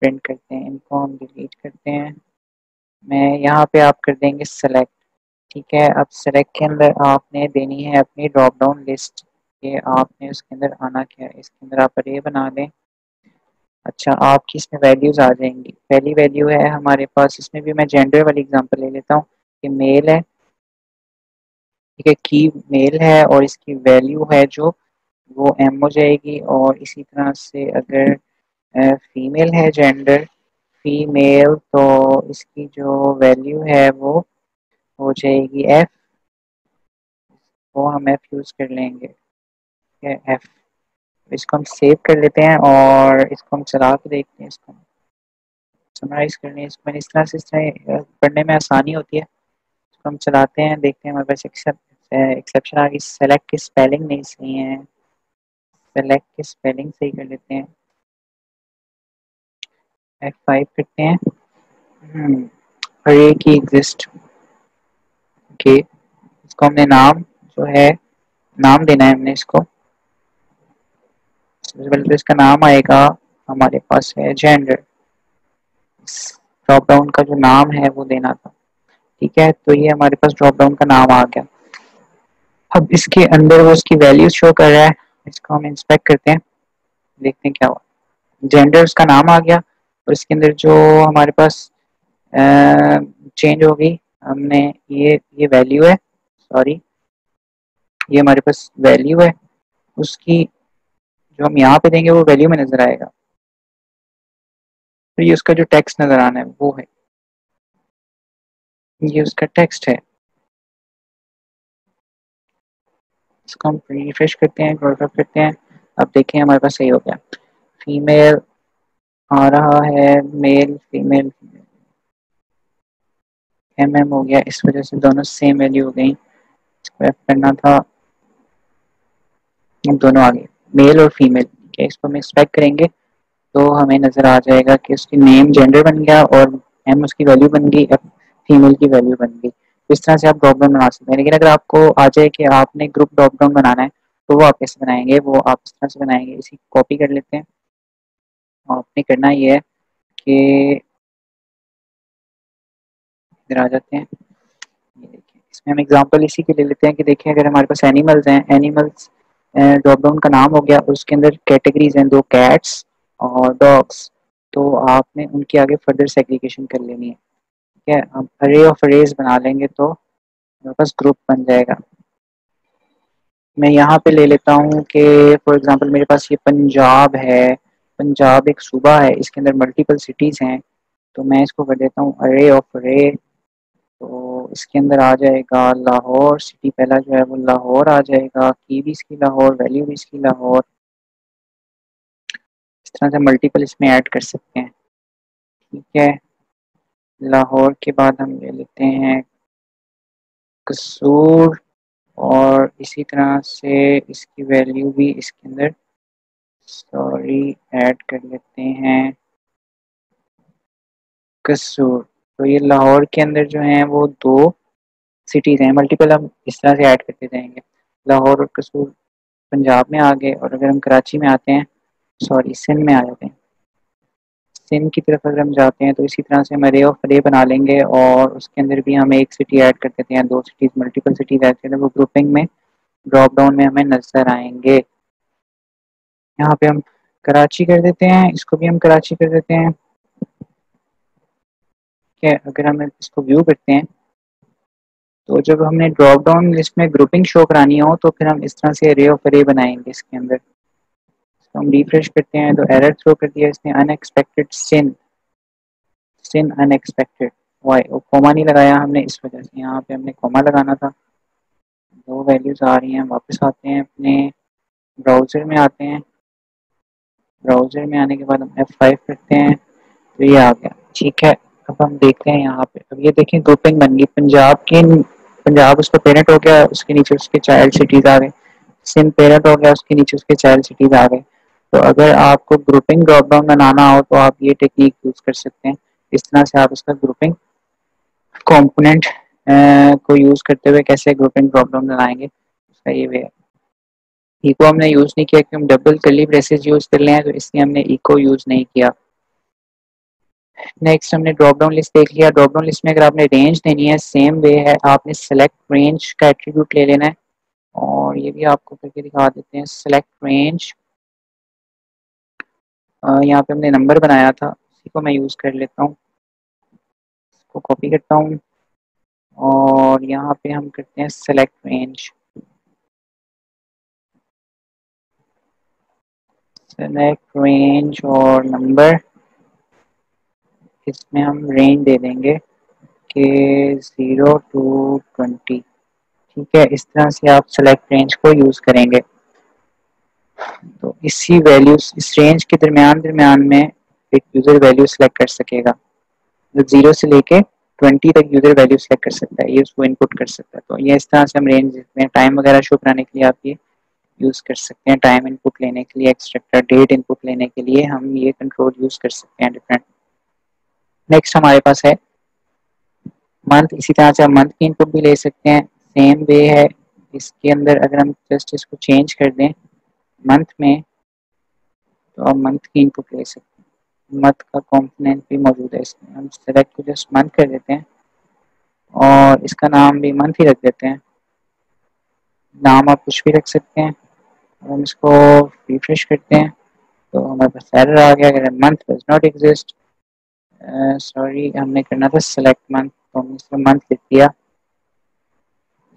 Speaker 1: प्रिंट करते हैं। इनको हम डिलीट करते हैं, मैं यहाँ पे आप कर देंगे सेलेक्ट, ठीक है। अब सेलेक्ट के अंदर आपने देनी है अपनी ड्रॉप डाउन लिस्ट, ये आपने उसके अंदर आना क्या है, इसके अंदर आप अरे बना दें। अच्छा, आपकी इसमें वैल्यूज आ जाएंगी। पहली वैल्यू है हमारे पास, इसमें भी मैं जेंडर वाली एग्जांपल ले लेता हूँ कि मेल है, ठीक है, की मेल है और इसकी वैल्यू है जो वो एम हो जाएगी। और इसी तरह से अगर फीमेल है, जेंडर फीमेल, तो इसकी जो वैल्यू है वो हो जाएगी एफ, वो हम एफ यूज कर लेंगे, ठीक है एफ। इसको हम सेव कर लेते हैं और इसको हम चला के देखते हैं, इसको समराइज करने, इसको मैंने इस तरह से, इस तरह पढ़ने में आसानी होती है। इसको हम चलाते हैं, देखते हैं हमारे पास एक्सेप्शन आ गई, सेलेक्ट की स्पेलिंग नहीं सही है, सेलेक्ट की स्पेलिंग सही कर लेते हैं, F5 करते हैं। अरे की एग्जिस्ट, ओके, इसको हमने नाम जो है नाम देना है हमने इसको, सबसे पहले तो इसका नाम आएगा, हमारे पास है जेंडर, ड्रॉप डाउन का जो नाम है वो देना था, ठीक है। तो ये हमारे पास ड्रॉप डाउन का नाम आ गया। अब इसके अंदर वो उसकी वैल्यूज शो कर रहा है, इसको हम इंस्पेक्ट करते हैं, देखते हैं क्या हुआ। जेंडर उसका नाम आ गया और इसके अंदर जो हमारे पास चेंज हो गई, हमने ये वैल्यू है, सॉरी ये हमारे पास वैल्यू है, उसकी जो हम यहाँ पे देंगे वो वैल्यू में नजर आएगा। तो ये उसका जो टेक्स्ट नजर आना है वो है, ये उसका टेक्स्ट है। इसको हम रिफ्रेश करते हैं, क्रॉप करते हैं, अब देखें हमारे पास सही हो गया। फीमेल आ रहा है, मेल फीमेल एम हो गया, इस वजह से दोनों सेम वैल्यू हो गई। इसको F करना था, दोनों आ गए मेल और फीमेल, ठीक है। इसको हम एक्सपेक्ट करेंगे तो हमें नजर आ जाएगा कि उसकी नेम जेंडर बन गया और एम उसकी वैल्यू बन गई, एफ फीमेल की वैल्यू बन गई। इस तरह से आप ड्रॉप डाउन बना सकते हैं। लेकिन अगर आपको आ जाए कि आपने ग्रुप ड्रॉप डाउन बनाना है तो वो आप कैसे बनाएंगे, वो आप इस तरह से बनाएंगे। इसी कॉपी कर लेते हैं। आपने करना ये है कि इधर आ जाते हैं, ये देखिए इसमें हम एग्जांपल इसी के ले लेते हैं कि देखिए अगर हमारे पास एनिमल्स हैं, एनिमल्स ड्रॉप डाउन का नाम हो गया, उसके अंदर कैटेगरीज हैं, 2 कैट्स और डॉग्स। तो आपने उनके आगे फर्दर सेग्रीगेशन कर लेनी है। ठीक है, हम अरे ऑफ अरेज बना लेंगे तो हमारे पास ग्रुप बन जाएगा। मैं यहाँ पे ले लेता हूँ कि फॉर एग्जांपल मेरे पास ये पंजाब है, पंजाब एक सूबा है, इसके अंदर मल्टीपल सिटीज़ हैं। तो मैं इसको कर देता हूँ अरे ऑफ अरे। तो इसके अंदर आ जाएगा लाहौर सिटी, पहला जो है वो लाहौर आ जाएगा, की भी इसकी लाहौर, वैल्यू भी इसकी लाहौर। इस तरह से मल्टीपल इसमें ऐड कर सकते हैं। ठीक है, लाहौर के बाद हम ले लेते हैं कसूर, और इसी तरह से इसकी वैल्यू भी इसके अंदर सॉरी ऐड कर लेते हैं कसूर। तो ये लाहौर के अंदर जो है वो 2 सिटीज़ हैं, मल्टीपल हम इस तरह से ऐड करते जाएंगे। लाहौर और कसूर पंजाब में आ गए, और अगर हम कराची में आते हैं, सॉरी सिंध में आ जाते हैं, सिंध की तरफ अगर हम जाते हैं तो इसी तरह से हम अरे ऑफ अरे बना लेंगे, और उसके अंदर भी हम एक सिटी ऐड कर देते हैं, 2 सिटीज़, मल्टीपल सिटीज़ ऐड करते हैं, वो ग्रुपिंग में ड्रॉप डाउन में हमें नजर आएंगे। यहाँ पे हम कराची कर देते हैं, इसको भी हम कराची कर देते हैं। ठीक है, अगर हम इसको व्यू करते हैं तो जब हमने ड्रॉप डाउन लिस्ट में ग्रुपिंग शो करानी हो तो फिर हम इस तरह से अरे ऑफ अरे बनाएंगे इसके अंदर। तो हम रिफ्रेश करते हैं तो एरर थ्रो कर दिया इसने, अनएक्सपेक्टेड सिन, सिन अनएक्सपेक्टेड, वाई वो कॉमा नहीं लगाया हमने, इस वजह से यहाँ पे हमने कॉमा लगाना था। 2 वैल्यूज आ रही हैं, वापस आते हैं अपने ब्राउज़र में आते हैं, ब्राउज़र में आने के बाद हम F5 करते हैं तो ये आ गया। ठीक है, अब हम देखते हैं यहाँ पे, अब ये देखें ग्रुपिंग बन गई, पंजाब की, पंजाब उसका पेरेंट हो गया, उसके नीचे उसके चाइल्ड सिटीज आ गए, सिंध पेरेंट हो गया, उसके नीचे उसके चाइल्ड सिटीज आ गए। तो अगर आपको ग्रुपिंग ड्रॉप डाउन बनाना हो तो आप ये टेक्निक यूज कर सकते हैं। इस तरह से आप उसका ग्रुपिंग कंपोनेंट को यूज करते हुए कैसे ग्रुपिंग ड्रॉप डाउन बनाएंगे, उसका ये वे है। इको हमने यूज नहीं किया कि हम डबल कर्ली ब्रेसेस यूज कर ले हैं, तो इसलिए हमने इको यूज नहीं किया। नेक्स्ट हमने ड्रॉप डाउन लिस्ट देख लिया। ड्रॉप डाउन लिस्ट में अगर आपने रेंज देनी है, सेम वे है, आपने सेलेक्ट रेंज का एट्रीब्यूट ले लेना है, और ये भी आपको करके दिखा देते हैं। सेलेक्ट रेंज, यहाँ पे हमने नंबर बनाया था, उसी को मैं यूज कर लेता हूँ, इसको कॉपी करता हूँ, और यहाँ पे हम करते हैं सेलेक्ट रेंज, सेलेक्ट रेंज और नंबर, इसमें हम रेंज दे देंगे कि 0 to 20। ठीक है, इस तरह से आप सेलेक्ट रेंज को यूज करेंगे। तो इसी वैल्यूज, इस रेंज के दरमियान दरमियान में एक यूजर वैल्यू सेलेक्ट कर सकेगा, जो 0 से लेके 20 तक यूजर वैल्यू सेलेक्ट कर सकता है, ये उसको इनपुट कर सकता है। तो ये इस तरह से हम रेंज देते हैं। टाइम वगैरह शो कराने के लिए आप ये यूज कर सकते हैं, टाइम इनपुट लेने के लिए, एक्सट्रैक्टर डेट इनपुट लेने के लिए हम ये कंट्रोल यूज कर सकते हैं डिफरेंट। नेक्स्ट हमारे पास है मंथ, इसी तरह से हम मंथ की इनपुट भी ले सकते हैं, सेम वे है। इसके अंदर अगर हम जस्ट इसको चेंज कर दें मंथ में, तो आप मंथ की इनपुट ले सकते हैं। मंथ का कंपोनेंट भी मौजूद है इसमें, हम सेलेक्ट को जस्ट मंथ कर देते हैं, और इसका नाम भी मंथ ही रख देते हैं। नाम आप कुछ भी रख सकते हैं। हम इसको रिफ्रेश करते हैं तो हमारे पास एरर आ गया, अगर month does not exist, sorry हमने करना था सेलेक्ट मंथ, तो हमने इसमें मंथ लिख दिया,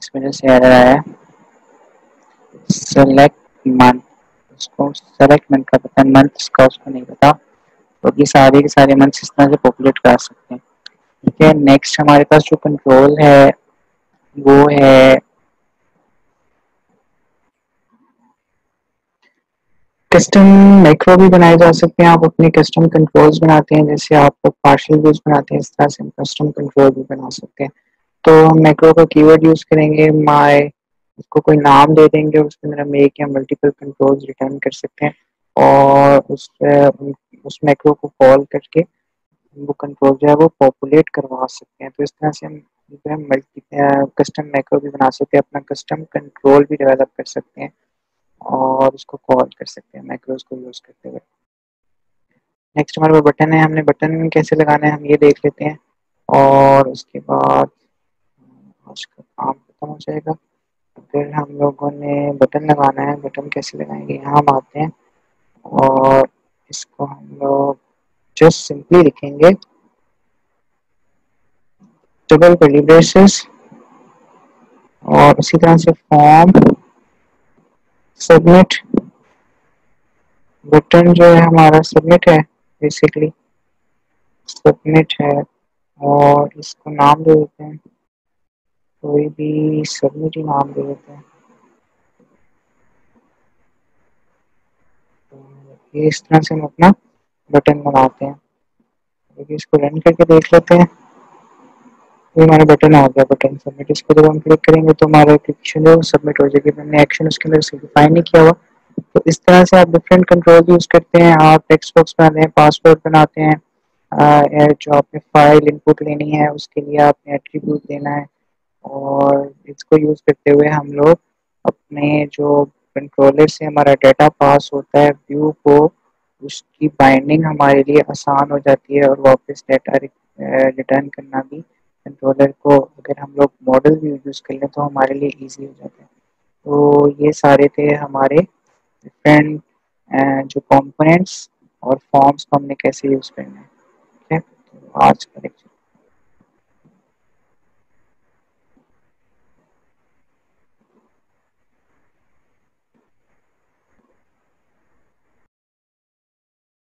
Speaker 1: इस वजह से एरर आया। सेलेक्ट मंथ, उसको सेलेक्ट मंथ का पता है, मंथ का उसको नहीं पता, तो ये सारे के सारे मंथ्स इस तरह से पॉपुलेट कर सकते हैं। ठीक है, नेक्स्ट हमारे पास जो कंट्रोल है वो है कस्टम मैक्रो भी बनाए जा सकते हैं। आप अपने कस्टम कंट्रोल्स बनाते हैं, जैसे आप पार्शियल व्यूज बनाते हैं, इस तरह से कस्टम कंट्रोल भी बना सकते हैं। तो हम मैक्रो का कीवर्ड यूज करेंगे माय, उसको कोई नाम दे देंगे, उसके अंदर हम एक या मल्टीपल कंट्रोल्स रिटर्न कर सकते हैं, और उस मैक्रो को कॉल करके वो कंट्रोल जो है वो पॉपुलेट करवा सकते हैं। तो इस तरह से हम जो है मल्टी कस्टम मैक्रो भी बना सकते हैं, अपना कस्टम कंट्रोल भी डेवलप कर सकते हैं और उसको कॉल कर सकते हैं मैक्रोज को यूज़ करते हुए। नेक्स्ट हमारे पास बटन है, हमने बटन कैसे लगाना है हम ये देख लेते हैं और उसके बाद आज का काम खत्म हो जाएगा। फिर हम लोगों ने बटन लगाना है, बटन कैसे लगाएंगे, यहाँ हम आते हैं और इसको हम लोग जस्ट सिंपली लिखेंगे डबल कर्ली ब्रेसेस और उसी तरह से फॉर्म सबमिट। बटन जो है हमारा सबमिट है, बेसिकली सबमिट है और इसको नाम दे देते हैं, कोई भी सबमिट ही नाम दे देते हैं। तो ये इस तरह से हम अपना बटन बनाते हैं। तो इसको रन करके देख लेते हैं। ये हमारा बटन आ गया, बटन सबमिट। इसको जब हम क्लिक करेंगे तो हमारा एप्लीकेशन जो सबमिट हो जाएगी। मैंने एक्शन उसके अंदर सिग्निफाई नहीं किया हुआ। तो इस तरह से आप डिफरेंट कंट्रोल यूज करते हैं। आप टेक्स्ट बॉक्स बनाते हैं, पासवर्ड बनाते हैं, जो आपने फाइल इनपुट लेनी है उसके लिए आपने एट्रीब्यूट देना है और इसको यूज करते हुए हम लोग अपने जो कंट्रोलर से हमारा डाटा पास होता है व्यू को, उसकी बाइंडिंग हमारे लिए आसान हो जाती है और वापस डाटा रिटर्न करना भी कंट्रोलर को, अगर हम लोग मॉडल भी यूज कर लें तो हमारे लिए इजी हो जाता है। तो ये सारे थे हमारे डिफरेंट जो कंपोनेंट्स और फॉर्म्स को हमने कैसे यूज करना है। ठीक है, तो आज का लेक्चर